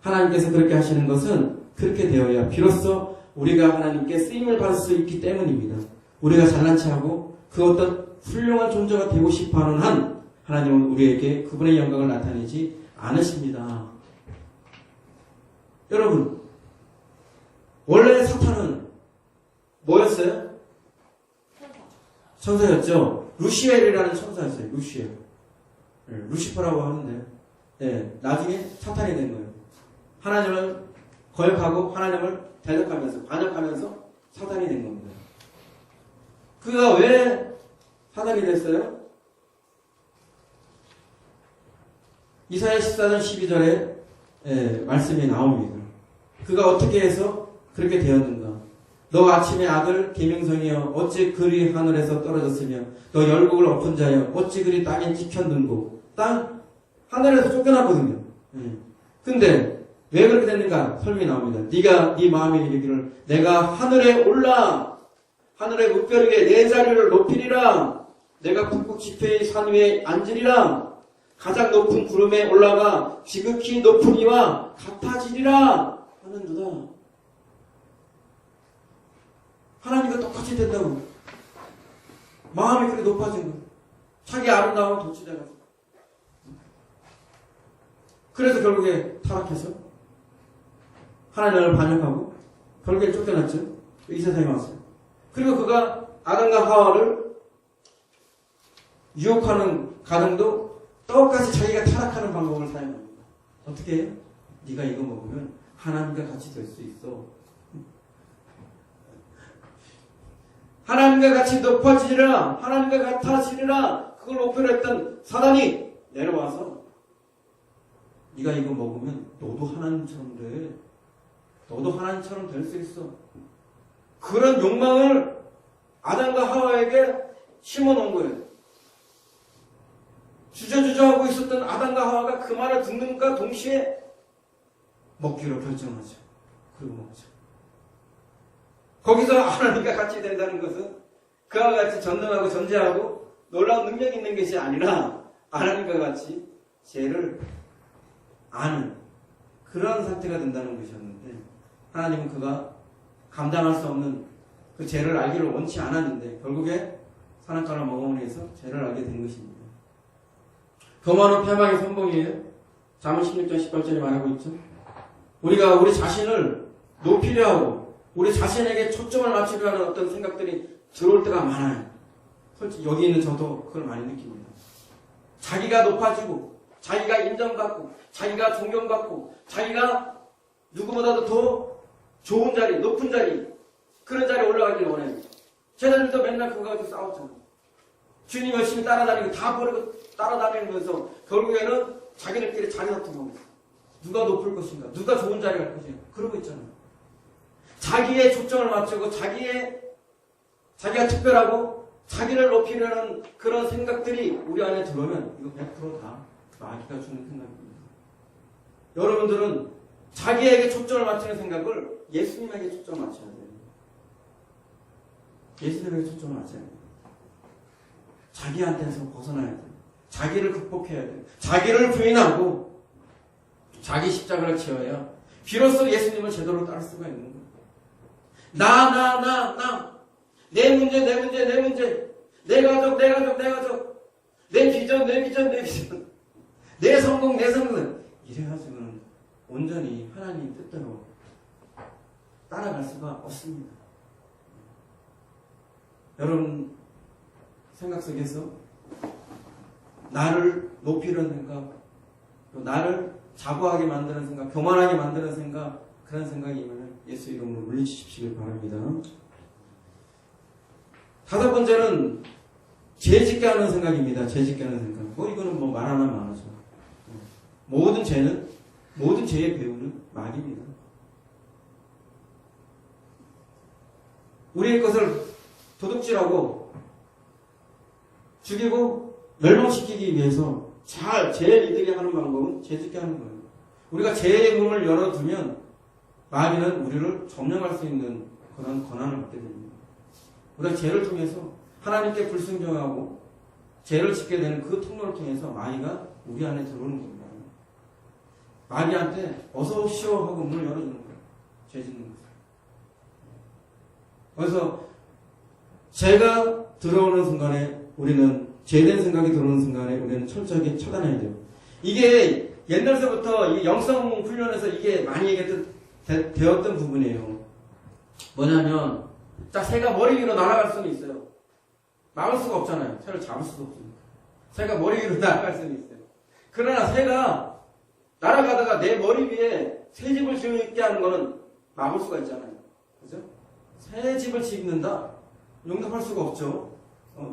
하나님께서 그렇게 하시는 것은 그렇게 되어야 비로소 우리가 하나님께 쓰임을 받을 수 있기 때문입니다. 우리가 잘난 체하고 그 어떤 훌륭한 존재가 되고 싶어하는 한 하나님은 우리에게 그분의 영광을 나타내지 않으십니다. 여러분, 원래 사탄은 뭐였어요? 천사였죠. 루시엘이라는 천사였어요. 루시엘. 네, 루시퍼라고 하는데 나중에 사탄이 된 거예요. 하나님을 거역하고 하나님을 대적하면서 반역하면서 사탄이 된 겁니다. 그가 왜 사탄이 됐어요? 이사야 14장 12절에 말씀이 나옵니다. 그가 어떻게 해서 그렇게 되었는가? 너 아침의 아들 계명성이여 어찌 그리 하늘에서 떨어졌으며 너 열국을 엎은 자여 어찌 그리 땅에 찍혔는고. 땅 하늘에서 쫓겨났거든요. 근데 왜 그렇게 됐는가? 설명이 나옵니다. 네가 네 마음에 이르기를 내가 하늘에 올라 하늘의 무뼈르게 내 자리를 높이리라. 내가 북극 지폐의 산 위에 앉으리라. 가장 높은 구름에 올라가 지극히 높은 이와 같아지리라 하는도다. 하나님과 똑같이 된다고. 마음이 그렇게 높아진 거예요. 자기 아름다움을 덧치다가서. 그래서 결국에 타락해서 하나님을 반역하고 결국에 쫓겨났죠. 이 세상에 왔어요. 그리고 그가 아담과 하와를 유혹하는 과정도 똑같이 자기가 타락하는 방법을 사용합니다. 어떻게 해요? 네가 이거 먹으면 하나님과 같이 될 수 있어. 하나님과 같이 높아지리라. 하나님과 같아지리라. 그걸 목표로 했던 사단이 내려와서 네가 이거 먹으면 너도 하나님처럼 돼. 너도 하나님처럼 될 수 있어. 그런 욕망을 아담과 하와에게 심어놓은 거예요. 주저주저하고 있었던 아담과 하와가 그 말을 듣는과 동시에 먹기로 결정하죠. 그리고 먹죠. 거기서 하나님과 같이 된다는 것은 그와 같이 전능하고 전제하고 놀라운 능력이 있는 것이 아니라 하나님과 같이 죄를 아는 그런 상태가 된다는 것이었는데 하나님은 그가 감당할 수 없는 그 죄를 알기를 원치 않았는데 결국에 선악과를 먹음으로 해서 죄를 알게 된 것입니다. 교만은 패망의 선봉이에요. 잠언 16장 18절에 말하고 있죠. 우리가 우리 자신을 높이려 하고 우리 자신에게 초점을 맞추려 하는 어떤 생각들이 들어올 때가 많아요. 솔직히 여기 있는 저도 그걸 많이 느낍니다. 자기가 높아지고 자기가 인정받고 자기가 존경받고 자기가 누구보다도 더 좋은 자리, 높은 자리, 그런 자리에 올라가기를 원해요. 제자들도 맨날 그거 가지고 싸웠잖아요. 주님 열심히 따라다니고 다 버리고 따라다니면서 결국에는 자기네끼리 자리 다툼하고 있어요. 누가 높을 것인가? 누가 좋은 자리에 갈 것인가? 그러고 있잖아요. 자기의 초점을 맞추고 자기가 특별하고 자기를 높이려는 그런 생각들이 우리 안에 들어오면 이거 100% 다 마귀가 주는 생각입니다. 여러분들은 자기에게 초점을 맞추는 생각을 예수님에게 초점을 맞춰야 돼요. 예수님에게 초점을 맞춰야 돼요. 자기한테서 벗어나야 돼요. 자기를 극복해야 돼요. 자기를 부인하고 자기 십자가를 지어야 비로소 예수님을 제대로 따를 수가 있는 거예요. 나. 내 문제. 내 가족. 내 비전. 내 성공. 이래가지고는 온전히 하나님 뜻대로 따라갈 수가 없습니다. 여러분 생각 속에서 나를 높이려는 생각, 또 나를 자부하게 만드는 생각, 교만하게 만드는 생각, 그런 생각이면 예수 이름으로 물리치시길 바랍니다. 다섯 번째는 죄짓게 하는 생각입니다. 죄짓게 하는 생각. 이거는 말하면 많아져. 모든 죄의 배후는 마귀입니다. 우리의 것을 도둑질하고 죽이고 멸망시키기 위해서 제일 이들이 하는 방법은 죄짓게 하는 거예요. 우리가 죄의 문을 열어두면 마귀는 우리를 점령할 수 있는 그런 권한을 갖게 됩니다. 우리가 죄를 통해서 하나님께 불순종하고 죄를 짓게 되는 그 통로를 통해서 마귀가 우리 안에 들어오는 겁니다. 마귀한테 어서 오시오 하고 문을 열어주는 거예요. 죄 짓는 거예요. 그래서 죄가 들어오는 순간에 우리는 죄된 생각이 들어오는 순간에 우리는 철저하게 차단해야 돼요. 이게 옛날서부터 이 영성 훈련에서 이게 많이 되었던 부분이에요. 뭐냐면 자, 새가 머리 위로 날아갈 수는 있어요. 막을 수가 없잖아요. 새를 잡을 수도 없으니까. 새가 머리 위로 날아갈 수는 있어요. 그러나 새가 날아가다가 내 머리 위에 새 집을 짓게 하는 거는 막을 수가 있잖아요. 그죠? 새 집을 짓는다? 용납할 수가 없죠.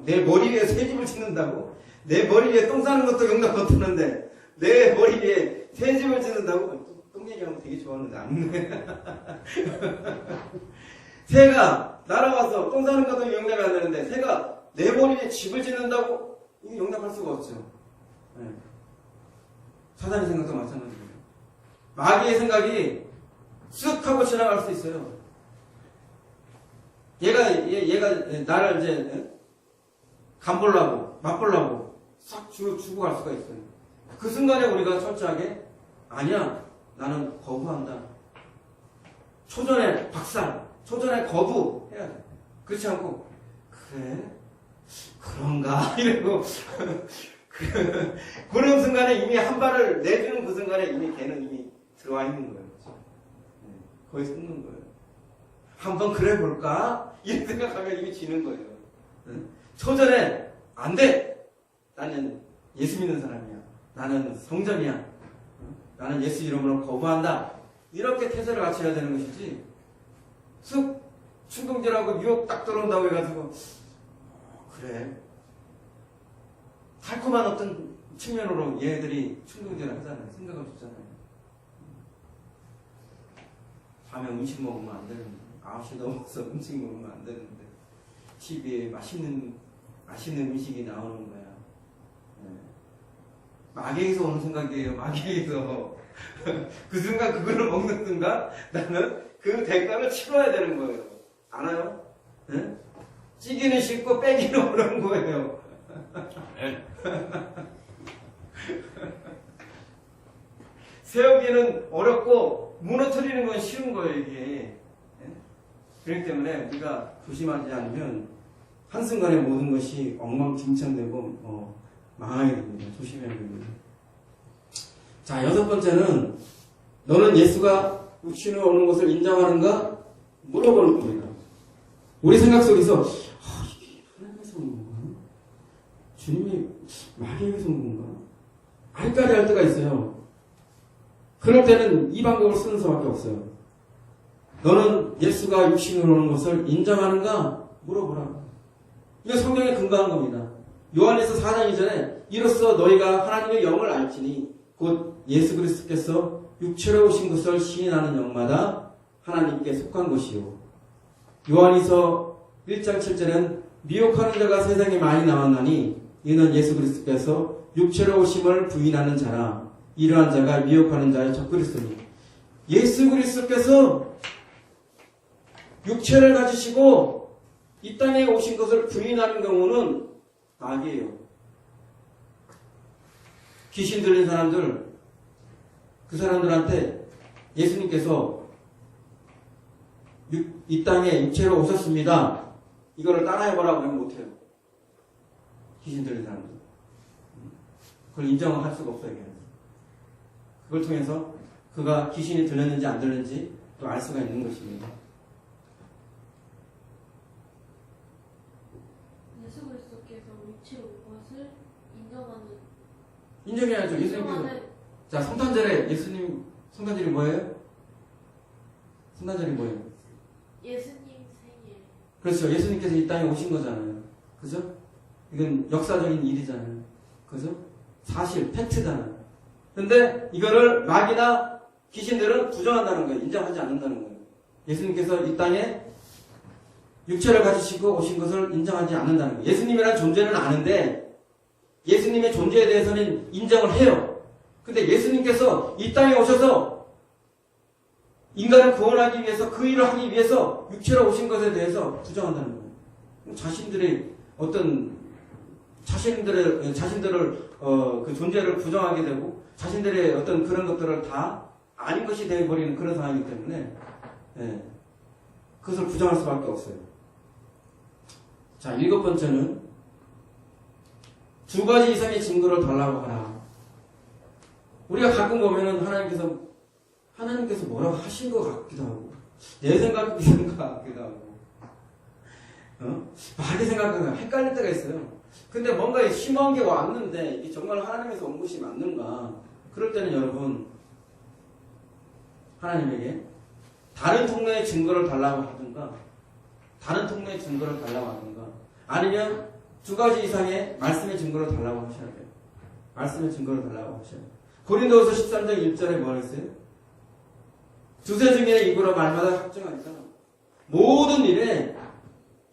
내 머리 위에 새 집을 짓는다고? 내 머리 위에 똥 싸는 것도 용납 못하는데 내 머리 위에 새 집을 짓는다고? 똥 얘기하면 되게 좋아하는데 안 새가 날아와서 똥 싸는 것도 용납이 안 되는데 새가 내 머리 위에 집을 짓는다고? 이거 용납할 수가 없죠. 네. 사단의 생각도 마찬가지입니다. 마귀의 생각이 쓱 하고 지나갈 수 있어요. 얘가 나를 이제 간보려고 맛보려고 싹 주고 갈 수가 있어요. 그 순간에 우리가 철저하게 아니야, 나는 거부한다. 초전에 박살, 초전에 거부해야 돼. 그렇지 않고 그래? 그런가? 이러고 그런 순간에 이미 한 발을 내주는 그 순간에 이미 걔는 이미 들어와 있는 거예요. 거의 숨는 거예요. 한번 그래 볼까? 이런 생각하면 이미 지는 거예요. 초전에 안 돼! 나는 예수 믿는 사람이야. 나는 성전이야. 나는 예수 이름으로 거부한다. 이렇게 태세를 갖춰야 되는 것이지 쑥 충동질하고 유혹 딱 들어온다고 해가지고 그래. 달콤한 어떤 측면으로 얘네들이 충동질을 하잖아요. 생각을 주잖아요. 밤에 음식 먹으면 안 되는데 9시 넘어서 음식 먹으면 안 되는데 TV에 맛있는 음식이 나오는 거야. 네. 마귀에서 오는 생각이에요. 마귀에서 그 순간 그거를 먹는 순간 나는 그 대가를 치러야 되는 거예요. 알아요? 네? 찌기는 쉽고 빼기는 어려운 거예요. 세우기는 어렵고 무너뜨리는 건 쉬운 거예요. 이게 그렇기 때문에 우리가 조심하지 않으면 한순간에 모든 것이 엉망진창되고 망하게 됩니다. 조심해야 됩니다. 자, 여섯 번째는 너는 예수가 육신으로 오는 것을 인정하는가? 물어보는 겁니다. 우리 생각 속에서 이게 하나님에서 오는 건가? 주님이 마귀에게서 오는 건가? 알까지 할 때가 있어요. 그럴 때는 이 방법을 쓰는 수밖에 없어요. 너는 예수가 육신으로 오는 것을 인정하는가? 물어보라. 이거 성경에 근거한 겁니다. 요한에서 4장 이전에 이로써 너희가 하나님의 영을 알지니 곧 예수 그리스도께서 육체로 오신 것을 시인하는 영마다 하나님께 속한 것이요. 요한이서 1장 7절은 미혹하는 자가 세상에 많이 나왔나니 이는 예수 그리스도께서 육체로 오심을 부인하는 자라. 이러한 자가 미혹하는 자의 적그리스도니. 예수 그리스도께서 육체를 가지시고 이 땅에 오신 것을 부인하는 경우는 악이에요. 귀신 들린 사람들, 그 사람들한테 예수님께서 이 땅에 육체로 오셨습니다. 이거를 따라해보라고 하면 못해요. 귀신 들린 사람들. 그걸 인정할 수가 없어요. 그걸 통해서 그가 귀신이 들렸는지 안 들렸는지 또 알 수가 있는 것입니다. 예수 그리스도께서 육체로 온 것을 인정해야죠. 예수님께서. 자, 성탄절에 예수님, 성탄절이 뭐예요? 성탄절이 뭐예요? 예수님 생일. 그렇죠. 예수님께서 이 땅에 오신 거잖아요. 그죠? 이건 역사적인 일이잖아요. 그죠? 사실, 팩트잖아요. 근데 이거를 마귀나 귀신들은 부정한다는 거예요. 인정하지 않는다는 거예요. 예수님께서 이 땅에 육체를 가지시고 오신 것을 인정하지 않는다는 거예요. 예수님이라는 존재는 아는데 예수님의 존재에 대해서는 인정을 해요. 근데 예수님께서 이 땅에 오셔서 인간을 구원하기 위해서 그 일을 하기 위해서 육체로 오신 것에 대해서 부정한다는 거예요. 자신들의 어떤 자신들을 그 존재를 부정하게 되고 자신들의 어떤 그런 것들을 다 아닌 것이 되어버리는 그런 상황이기 때문에 그것을 부정할 수밖에 없어요. 자, 일곱 번째는 두 가지 이상의 증거를 달라고 하라. 우리가 가끔 보면은 하나님께서 뭐라고 하신 것 같기도 하고 내 생각이 있는 것 같기도 하고 많이 생각하면 헷갈릴 때가 있어요. 근데 뭔가 심오한 게 왔는데 이게 정말 하나님에서 온 것이 맞는가? 그럴 때는 여러분 하나님에게 다른 통로의 증거를 달라고 하든가 아니면 두 가지 이상의 말씀의 증거를 달라고 하셔야 돼요. 말씀의 증거를 달라고 하셔야 돼요. 고린도후서 13장 1절에 뭐가 있어요? 두세 중에 입으로 말마다 확증하니까 모든 일에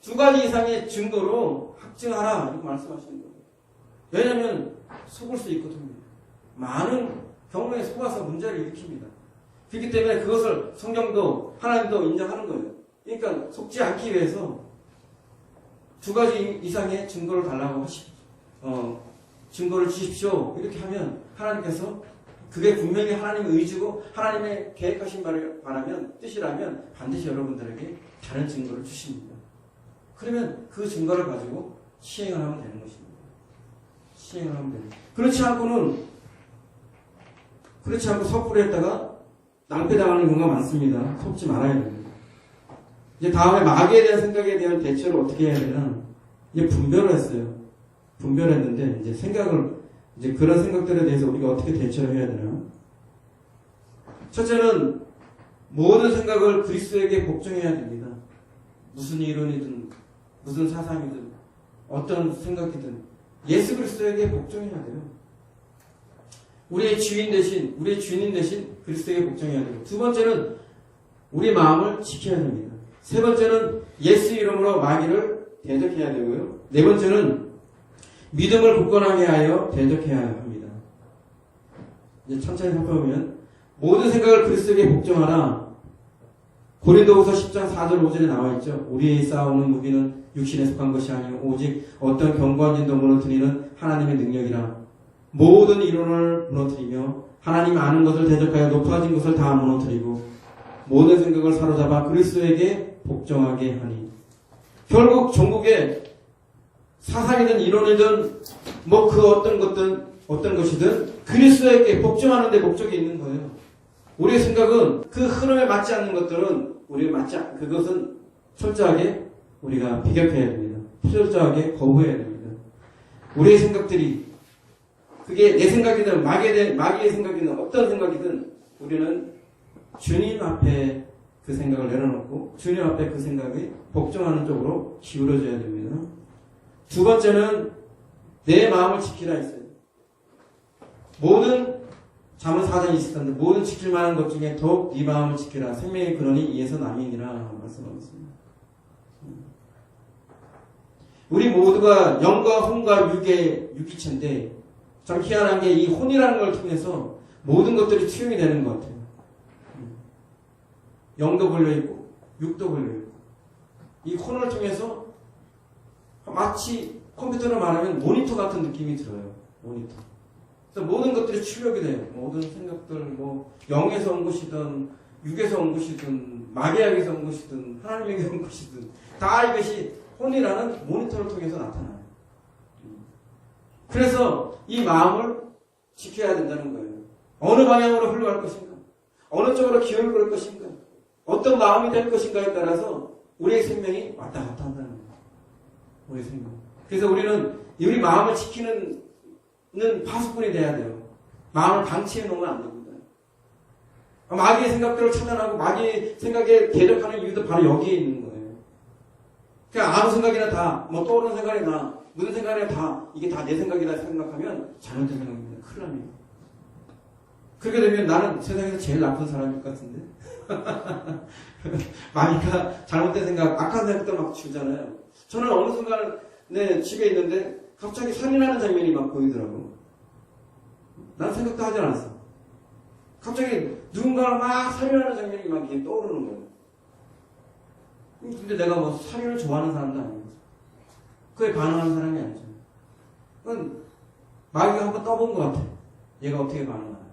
두 가지 이상의 증거로 확증하라 이렇게 말씀하시는 거예요. 왜냐하면 속을 수 있거든요. 많은 경우에 속아서 문제를 일으킵니다. 그렇기 때문에 그것을 성경도 하나님도 인정하는 거예요. 그러니까 속지 않기 위해서 두 가지 이상의 증거를 달라고 증거를 주십시오. 이렇게 하면 하나님께서 그게 분명히 하나님의 의지고 하나님의 계획하신 바를 바라면 뜻이라면 반드시 여러분들에게 다른 증거를 주십니다. 그러면 그 증거를 가지고 시행을 하면 되는 것입니다. 시행을 하면 됩니다. 그렇지 않고 섣부로 했다가 낭패당하는 경우가 많습니다. 속지 말아야 됩니다. 이제 다음에 마귀에 대한 생각에 대한 대처를 어떻게 해야 되나? 이제 분별을 했어요. 분별을 했는데 이제 그런 생각들에 대해서 우리가 어떻게 대처를 해야 되나? 첫째는 모든 생각을 그리스도에게 복종해야 됩니다. 무슨 이론이든 무슨 사상이든 어떤 생각이든 예수 그리스도에게 복종해야 돼요. 우리의 주인 대신 그리스도에게 복종해야 돼요. 두 번째는 우리 마음을 지켜야 됩니다. 세 번째는 예수 이름으로 마귀를 대적해야 되고요. 네 번째는 믿음을 굳건하게 하여 대적해야 합니다. 이제 천천히 살펴보면 모든 생각을 그리스도에게 복종하라. 고린도후서 10장 4절 5절에 나와 있죠. 우리의 싸우는 무기는 육신에 속한 것이 아니요 오직 어떤 견고한 진도 무너뜨리는 하나님의 능력이라. 모든 이론을 무너뜨리며 하나님 아는 것을 대적하여 높아진 것을 다 무너뜨리고 모든 생각을 사로잡아 그리스도에게 복종하게 하니. 결국 종국의 사상이든 이론이든 뭐 그 어떤 것이든 그리스도에게 복종하는 데 목적이 있는 거예요. 우리의 생각은 그 흐름에 맞지 않는 것들은 그것은 철저하게 우리가 비격해야 됩니다. 철저하게 거부해야 됩니다. 우리의 생각들이 그게 내 생각이든 마귀의 생각이든 어떤 생각이든 우리는 주님 앞에 그 생각을 내려놓고 주님 앞에 그 생각에 복종하는 쪽으로 기울어져야 됩니다. 두 번째는 내 마음을 지키라 했어요. 모든 잠언 4장 23절 모든 지킬 만한 것 중에 더욱 네 마음을 지키라. 생명의 근원이 이에서 남이니라 말씀하고 있습니다. 우리 모두가 영과 혼과 육의 유기체인데 참 희한한 게 이 혼이라는 걸 통해서 모든 것들이 투영이 되는 것 같아요. 영도 걸려있고 육도 걸려있고 이 혼을 통해서 마치 컴퓨터로 말하면 모니터 같은 느낌이 들어요. 모니터. 그래서 모든 것들이 출력이 돼요. 모든 생각들, 뭐 영에서 온 것이든 육에서 온 것이든 마귀에게서 온 것이든 하나님에게 온 것이든 다 이것이 혼이라는 모니터를 통해서 나타나요. 그래서 이 마음을 지켜야 된다는 거예요. 어느 방향으로 흘러갈 것인가? 어느 쪽으로 기울을 것인가? 어떤 마음이 될 것인가에 따라서 우리의 생명이 왔다 갔다 한다는 거예요. 우리의 생명. 그래서 우리는 우리 마음을 지키는 파수꾼이 돼야 돼요. 마음을 방치해 놓으면 안 됩니다. 마귀의 생각들을 차단하고 마귀의 생각에 대적하는 이유도 바로 여기에 있는 거예요. 그냥 아무 생각이나 다, 뭐 떠오르는 생각이나 무슨 생각이나 다 이게 다 내 생각이다 생각하면 잘못된 생각입니다. 큰일 납니다. 그렇게 되면 나는 세상에서 제일 나쁜 사람일 것 같은데. 마귀가 잘못된 생각, 악한 생각들 막 주잖아요. 저는 어느 순간에 집에 있는데 갑자기 살인하는 장면이 막 보이더라고. 난 생각도 하지 않았어. 갑자기 누군가를 막 살인하는 장면이 막 이렇게 떠오르는 거예요. 근데 내가 뭐 살인을 좋아하는 사람도 아니고 그에 반응하는 사람이 아니죠. 그건 마귀가 한번 떠본 것 같아. 얘가 어떻게 반응하나.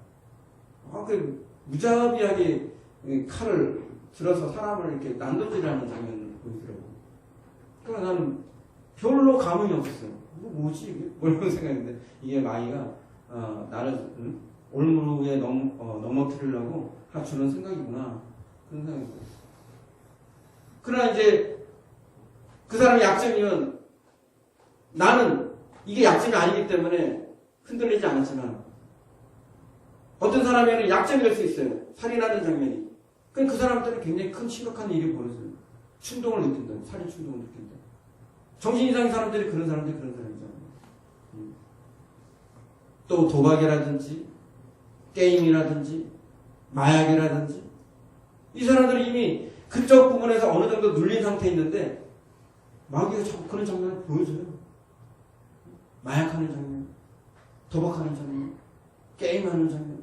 그 무자비하게 칼을 들어서 사람을 이렇게 난도질하는 장면을 보이더라고. 그러니까 나는 별로 감흥이 없었어요. 뭐지 이게? 뭐 이런 생각인데 이게 마귀가 나를 올무에 넘어뜨리려고 주는 생각이구나. 그런 생각이 들어요. 그러나 이제 그 사람의 약점이면 나는 이게 약점이 아니기 때문에 흔들리지 않았지만 어떤 사람에는 약점이 될 수 있어요. 살인하는 장면이. 그럼 그 사람한테는 굉장히 큰 심각한 일이 벌어져요. 충동을 느낀다. 살인 충동을 느낀다. 정신 이상인 사람들이 그런 사람이잖아요. 또 도박이라든지 게임이라든지 마약이라든지 이 사람들이 이미 그쪽 부분에서 어느 정도 눌린 상태에 있는데 마귀가 자꾸 그런 장면을 보여줘요. 마약하는 장면, 도박하는 장면, 게임하는 장면.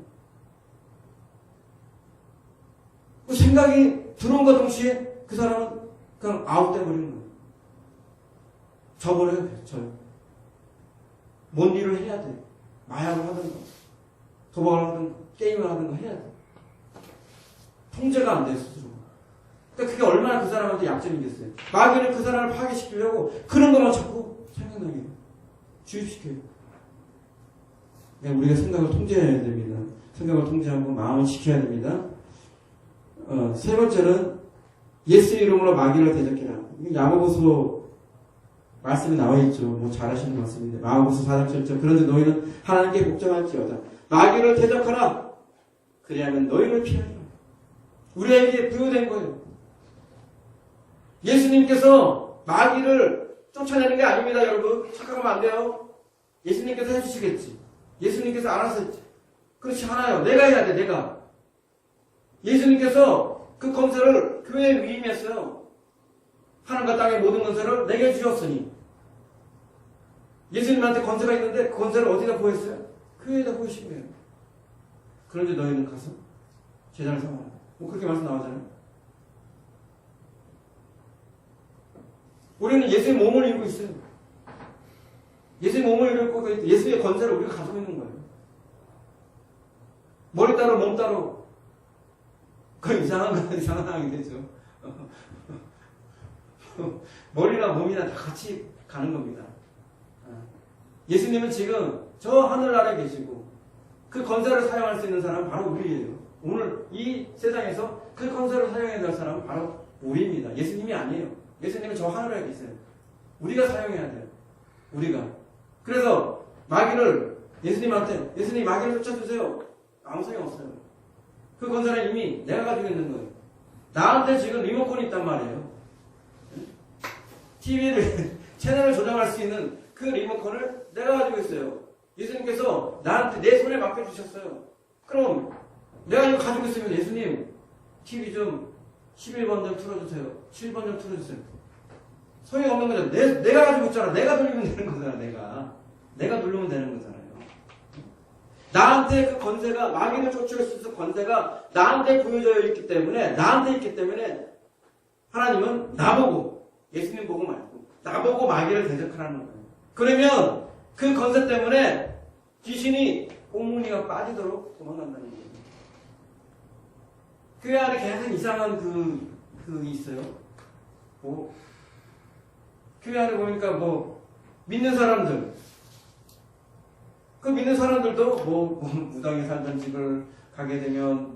그 생각이 들어온과 동시에 그 사람은 그냥 아웃돼버리는 거예요. 저버려요. 저요. 뭔 일을 해야 돼. 마약을 하든가 도박을 하든가 게임을 하든가 해야 돼. 통제가 안 돼 스스로. 그러니까 그게 얼마나 그 사람한테 약점이겠어요. 마귀는 그 사람을 파괴시키려고 그런 것만 자꾸 생각나게 해요. 주입시켜요. 그러니까 우리가 생각을 통제해야 됩니다. 생각을 통제하고 마음을 지켜야 됩니다. 세 번째는 예수 이름으로 마귀를 대적해라. 야고보서 말씀이 나와 있죠. 뭐 잘하시는 말씀인데 야고보서 4장 7절 그런데 너희는 하나님께 복종할지어다. 마귀를 대적하라. 그리하면 너희를 피하리라. 우리에게 부여된 거예요. 예수님께서 마귀를 쫓아내는 게 아닙니다, 여러분. 착각하면 안 돼요. 예수님께서 해주시겠지. 예수님께서 알아서 했지. 그렇지 않아요. 내가 해야 돼, 내가. 예수님께서 그 권세를 교회에 위임했어요. 하늘과 땅의 모든 권세를 내게 주셨으니. 예수님한테 권세가 있는데 그 권세를 어디다 보였어요? 교회에다 보이신 거예요. 그런데 너희는 가서 제자를 삼아라. 뭐 그렇게 말씀 나오잖아요. 우리는 예수의 몸을 이루고 있어요. 예수의 몸을 이루고 있고 예수의 권세를 우리가 가지고 있는 거예요. 머리 따로 몸 따로. 그건 이상한 거 이상하게 되죠. 머리나 몸이나 다 같이 가는 겁니다. 예수님은 지금 저 하늘나라에 계시고 그 권세를 사용할 수 있는 사람은 바로 우리예요. 오늘 이 세상에서 그 권세를 사용해야 될 사람은 바로 우리입니다. 예수님이 아니에요. 예수님은 저 하늘에 계세요. 우리가 사용해야 돼요. 우리가. 그래서 마귀를 예수님한테 예수님 마귀를 쫓아주세요. 아무 소용 없어요. 그 권세는 이미 내가 가지고 있는 거예요. 나한테 지금 리모컨이 있단 말이에요. TV를 채널을 조정할 수 있는 그 리모컨을 내가 가지고 있어요. 예수님께서 나한테 내 손에 맡겨주셨어요. 그럼 내가 이거 가지고 있으면 예수님 TV 좀 11번 좀 틀어주세요. 7번 좀 틀어주세요. 소용이 없는 거잖아. 내가 가지고 있잖아. 내가 돌리면 되는 거잖아. 내가 누르면 되는 거잖아요. 나한테 그 권세가 마귀를 쫓을 수 있는 권세가 나한테 부여져 있기 때문에 하나님은 나보고 예수님 보고 말고 나보고 마귀를 대적하라는 거예요. 그러면 그 권세 때문에 귀신이 옥문이가 빠지도록 도망간다는 거예요. 교회 안에 계속 이상한 그 있어요. 뭐 교회 안에 보니까 믿는 사람들 그 믿는 사람들도 무당에 살던 집을 가게 되면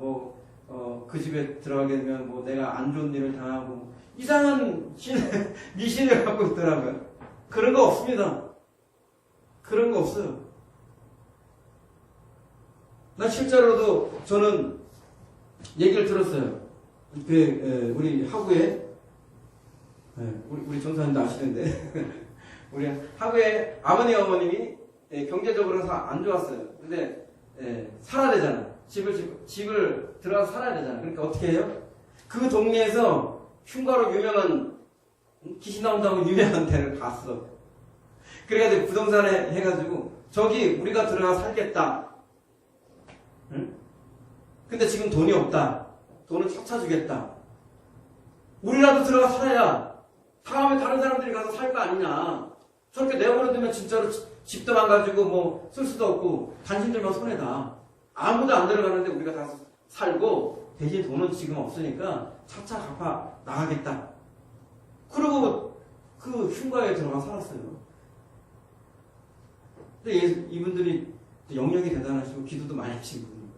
그 집에 들어가게 되면 내가 안 좋은 일을 당하고 이상한 미신을 갖고 있더라고요. 그런 거 없습니다. 그런 거 없어요. 나 실제로도 저는 얘기를 들었어요. 우리 하구에 우리 전사님도 아시는데 우리 하구에 아버님 어머님이 경제적으로 안 좋았어요. 근데 살아야 되잖아. 집을 들어가서 살아야 되잖아. 그러니까 어떻게 해요? 그 동네에서 흉가로 유명한 귀신 나온다고 유명한 데를 갔어. 그래가지고 부동산에 해가지고 저기 우리가 들어가 살겠다. 응? 근데 지금 돈이 없다. 돈을 찾아주겠다. 우리라도 들어가 살아야 다음에 다른 사람들이 가서 살 거 아니냐. 저렇게 내버려두면 진짜로 집도 망가지고 쓸 수도 없고 당신들만 손해다. 아무도 안 들어가는데 우리가 다 살고 대신 돈은 지금 없으니까 차차 갚아 나가겠다. 그러고 그 흉가에 들어가 살았어요. 근데 이분들이 영역이 대단하시고 기도도 많이 하신 분이에요.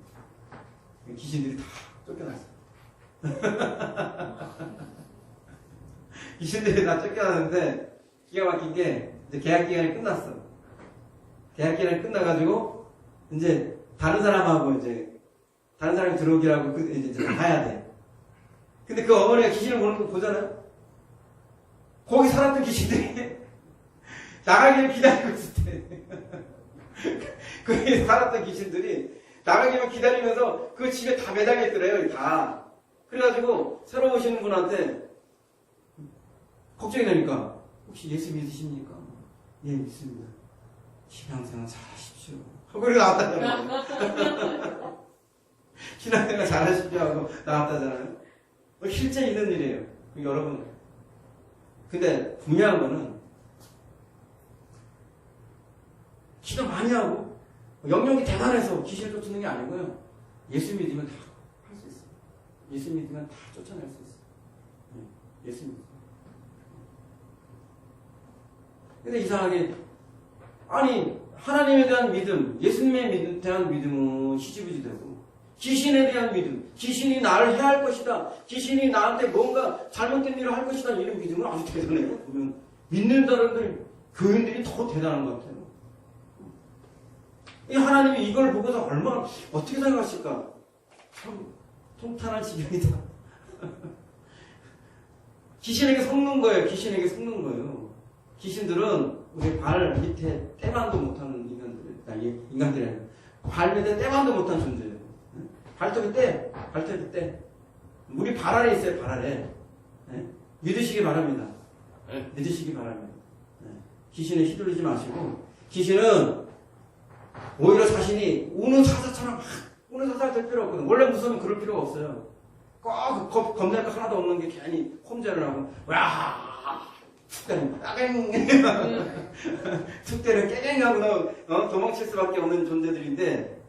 귀신들이 다 쫓겨났어요. 귀신들이 다 쫓겨났는데 기가 막힌 게 이제 계약 기간이 끝났어. 계약 기간이 끝나가지고 이제 다른 사람하고 다른 사람이 들어오기라고 이제 가야 돼. 근데 그 어머니가 귀신을 보는 거 보잖아요. 거기 살았던 귀신들이 나가기를 기다리고 있을 때. 거기 살았던 귀신들이 나가기를 기다리면서 그 집에 다 매달려 있더래요. 다. 그래가지고 새로 오시는 분한테 걱정이 되니까 혹시 예수 믿으십니까? 예, 믿습니다. 신앙생활 잘하십시오. 하고 이렇게 나왔다잖아요. 신앙생활 잘하십시오 하고 나왔다잖아요. 실제 있는 일이에요. 여러분. 근데 중요한 거는 기도 많이 하고 영역이 대단해서 귀신을 쫓는 게 아니고요. 예수 믿으면 다 할 수 있어요. 예수 믿으면 다 쫓아낼 수 있어요. 예수 믿으면. 근데 이상하게 아니 하나님에 대한 믿음, 예수님에 대한 믿음은 희지부지되고 귀신에 대한 믿음, 귀신이 나를 해할 것이다, 귀신이 나한테 뭔가 잘못된 일을 할 것이다 이런 믿음은 아주 대단해요. 보면 믿는 사람들, 교인들이 더 대단한 것 같아요. 이 하나님이 이걸 보고서 얼마나 어떻게 생각하실까? 참 통탄한 지경이다. 귀신에게 속는 거예요. 귀신에게 속는 거예요. 귀신들은 우리 발 밑에 때만도 못하는 인간들이 아니라 발 밑에 때만도 못한 존재예요. 발톱이 때. 우리 발 아래 있어요. 발 아래. 믿으시기 바랍니다. 믿으시기 바랍니다. 귀신에 휘둘리지 마시고 귀신은 오히려 자신이 우는 사자처럼 막 우는 사자가 될 필요 없거든. 원래 무서우면 그럴 필요가 없어요. 꼭 겁낼 거 하나도 없는 게 괜히 홈제를 하고 툭 때리면 툭 때리면 깨갱하고 도망칠 수밖에 없는 존재들인데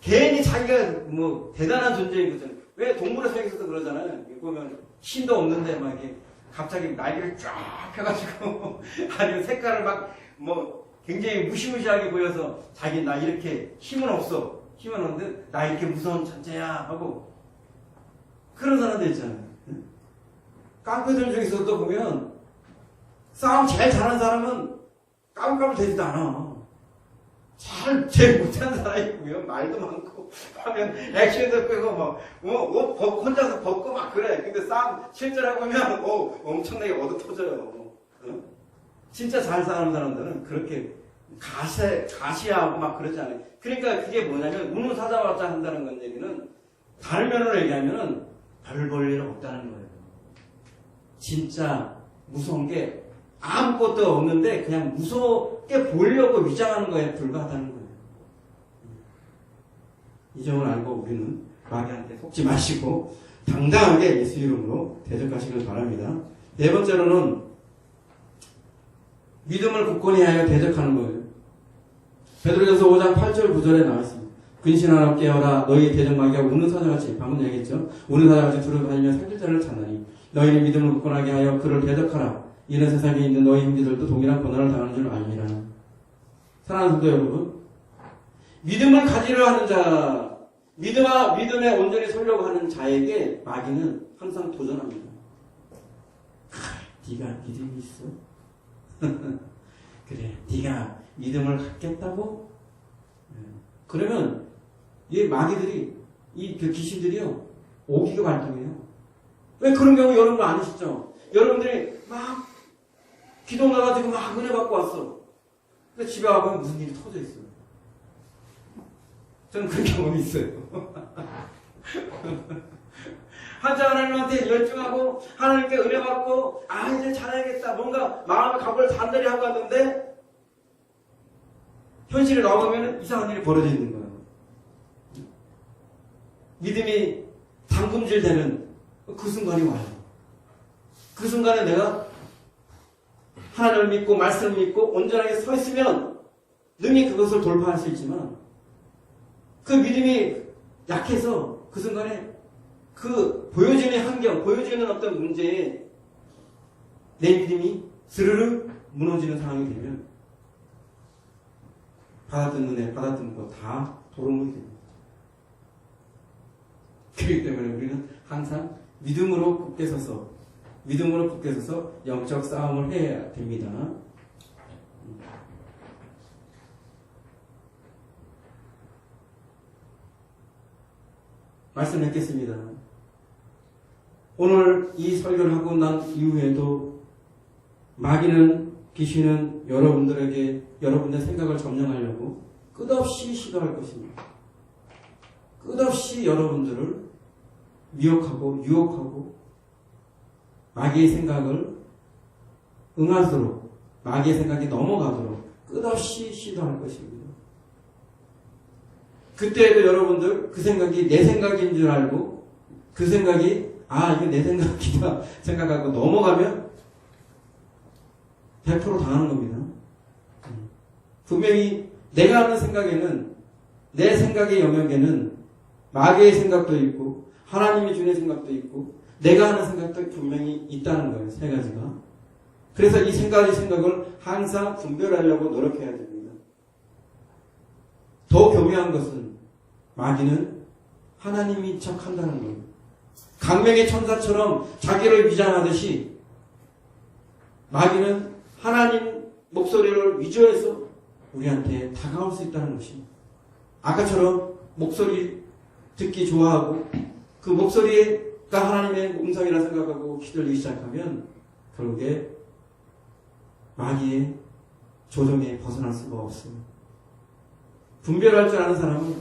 괜히 자기가 대단한 존재인 거잖아요. 왜 동물의 세계에서도 그러잖아요. 보면 힘도 없는데 막 이렇게 갑자기 날개를 쫙 펴가지고 아니면 색깔을 막 뭐 굉장히 무시무시하게 보여서 자기 나 이렇게 힘은 없어. 힘은 없는데 나 이렇게 무서운 천재야 하고 그런 사람들 있잖아요. 깡패들 중에서도 보면 싸움 제일 잘하는 사람은 까불까불 되지도 않아. 제일 못하는 사람이 보면 말도 많고 하면 액션도 빼고 옷 혼자서 벗고 막 그래. 근데 싸움 실제로 보면 엄청나게 얻어 터져요. 진짜 잘 사는 사람들은 그렇게 가시하고 막 그러지 않아요. 그러니까 그게 뭐냐면 우문사자마자 한다는 건 얘기는 다른 면으로 얘기하면은 별 볼 일 없다는 거예요. 진짜 무서운 게 아무것도 없는데 그냥 무섭게 보려고 위장하는 거에 불과하다는 거예요. 이 점을 알고 우리는 마귀한테 속지 마시고 당당하게 예수 이름으로 대적하시길 바랍니다. 네 번째로는 믿음을 굳건히 하여 대적하는 거예요. 베드로전서 5장 8절 9절에 나와 있습니다. 근신하라 깨어라 너희 대적 마귀가 우는 사자같이 방금 얘기했죠. 우는 사자같이 두려워하며 살길 자를 찾나니 너희는 믿음을 굳건하게 하여 그를 대적하라. 이는 세상에 있는 너희 형제들도 동일한 고난을 당하는 줄 알미라. 사랑하는 성도 여러분, 믿음을 가지려 하는 자, 믿음에 온전히 서려고 하는 자에게 마귀는 항상 도전합니다. 네가 믿음이 있어? 그래, 네가 믿음을 갖겠다고? 그러면 이 마귀들이, 그 귀신들이요, 오기가 발동해요. 왜 그런 경우 여러분 아니시죠? 여러분들이 막 기도 나가지고 막 은혜 받고 왔어. 근데 집에 와보면 무슨 일이 터져 있어요. 저는 그런 경험이 있어요. 한자 하나님한테 열중하고 하나님께 은혜 받고 이제 잘해야겠다. 뭔가 마음의 각오를 단단히 하고 왔는데 현실에 나오면 이상한 일이 벌어져 있는 거예요. 믿음이 당금질되는 그 순간이 와요. 그 순간에 내가 하나님을 믿고 말씀을 믿고 온전하게 서 있으면 능히 그것을 돌파할 수 있지만 그 믿음이 약해서 그 순간에 그 보여지는 환경, 보여지는 어떤 문제에 내 믿음이 스르르 무너지는 상황이 되면 받았던 은혜, 받았던 거 다 도루묵이 됩니다. 그렇기 때문에 우리는 항상 믿음으로 굳게 서서 영적 싸움을 해야 됩니다. 말씀 맺겠습니다. 오늘 이 설교를 하고 난 이후에도 마귀는, 귀신은 여러분들에게 여러분의 생각을 점령하려고 끝없이 시도할 것입니다. 끝없이 여러분들을 미혹하고 유혹하고 마귀의 생각을 응하도록, 마귀의 생각이 넘어가도록 끝없이 시도할 것입니다. 그때에도 여러분들 그 생각이 내 생각인 줄 알고 그 생각이 이거 내 생각이다 생각하고 넘어가면 100% 당하는 겁니다. 분명히 내가 하는 생각에는, 내 생각의 영역에는 마귀의 생각도 있고 하나님이 주는 생각도 있고 내가 하는 생각도 분명히 있다는 거예요. 세 가지가. 그래서 이 세 가지 생각을 항상 분별하려고 노력해야 됩니다. 더 교묘한 것은 마귀는 하나님인 척 한다는 거예요. 강명의 천사처럼 자기를 위장하듯이 마귀는 하나님 목소리를 위조해서 우리한테 다가올 수 있다는 것입니다. 아까처럼 목소리 듣기 좋아하고 그 목소리가 하나님의 음성이라 생각하고 기다리기 시작하면 결국에 마귀의 조종에 벗어날 수가 없습니다. 분별할 줄 아는 사람은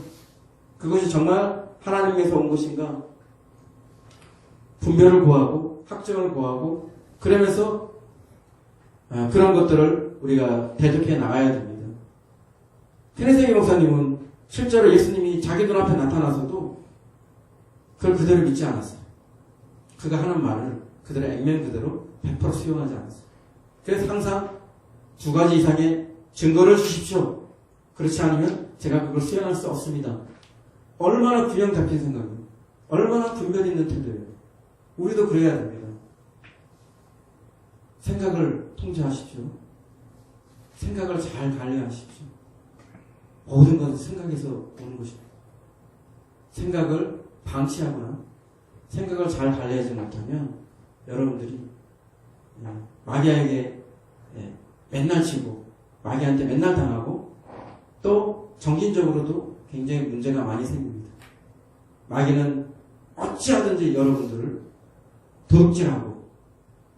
그것이 정말 하나님에서 온 것인가 분별을 구하고 확증을 구하고 그러면서 그런 것들을 우리가 대적해 나가야 됩니다. 테네세기 목사님은 실제로 예수님이 자기 눈앞에 나타나서도 그걸 그대로 믿지 않았어요. 그가 하는 말을 그대로 액면 그대로 100% 수용하지 않았어요. 그래서 항상 두 가지 이상의 증거를 주십시오. 그렇지 않으면 제가 그걸 수용할 수 없습니다. 얼마나 균형 잡힌 생각이에요. 얼마나 분별 있는 태도예요. 우리도 그래야 됩니다. 생각을 통제하십시오. 생각을 잘 관리하십시오. 모든 것은 생각에서 오는 것입니다. 생각을 방치하거나 생각을 잘 관리하지 못하면 여러분들이 마귀에게 맨날 치고 마귀한테 맨날 당하고 또 정신적으로도 굉장히 문제가 많이 생깁니다. 마귀는 어찌하든지 여러분들을 도둑질하고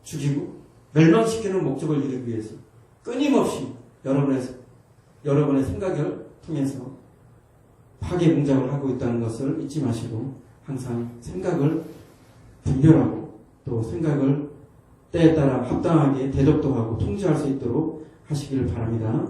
죽이고 멸망시키는 목적을 이루기 위해서 끊임없이 여러분의 생각을 통해서 파괴 공작을 하고 있다는 것을 잊지 마시고 항상 생각을 분별하고 또 생각을 때에 따라 합당하게 대독도 하고 통제할 수 있도록 하시기를 바랍니다.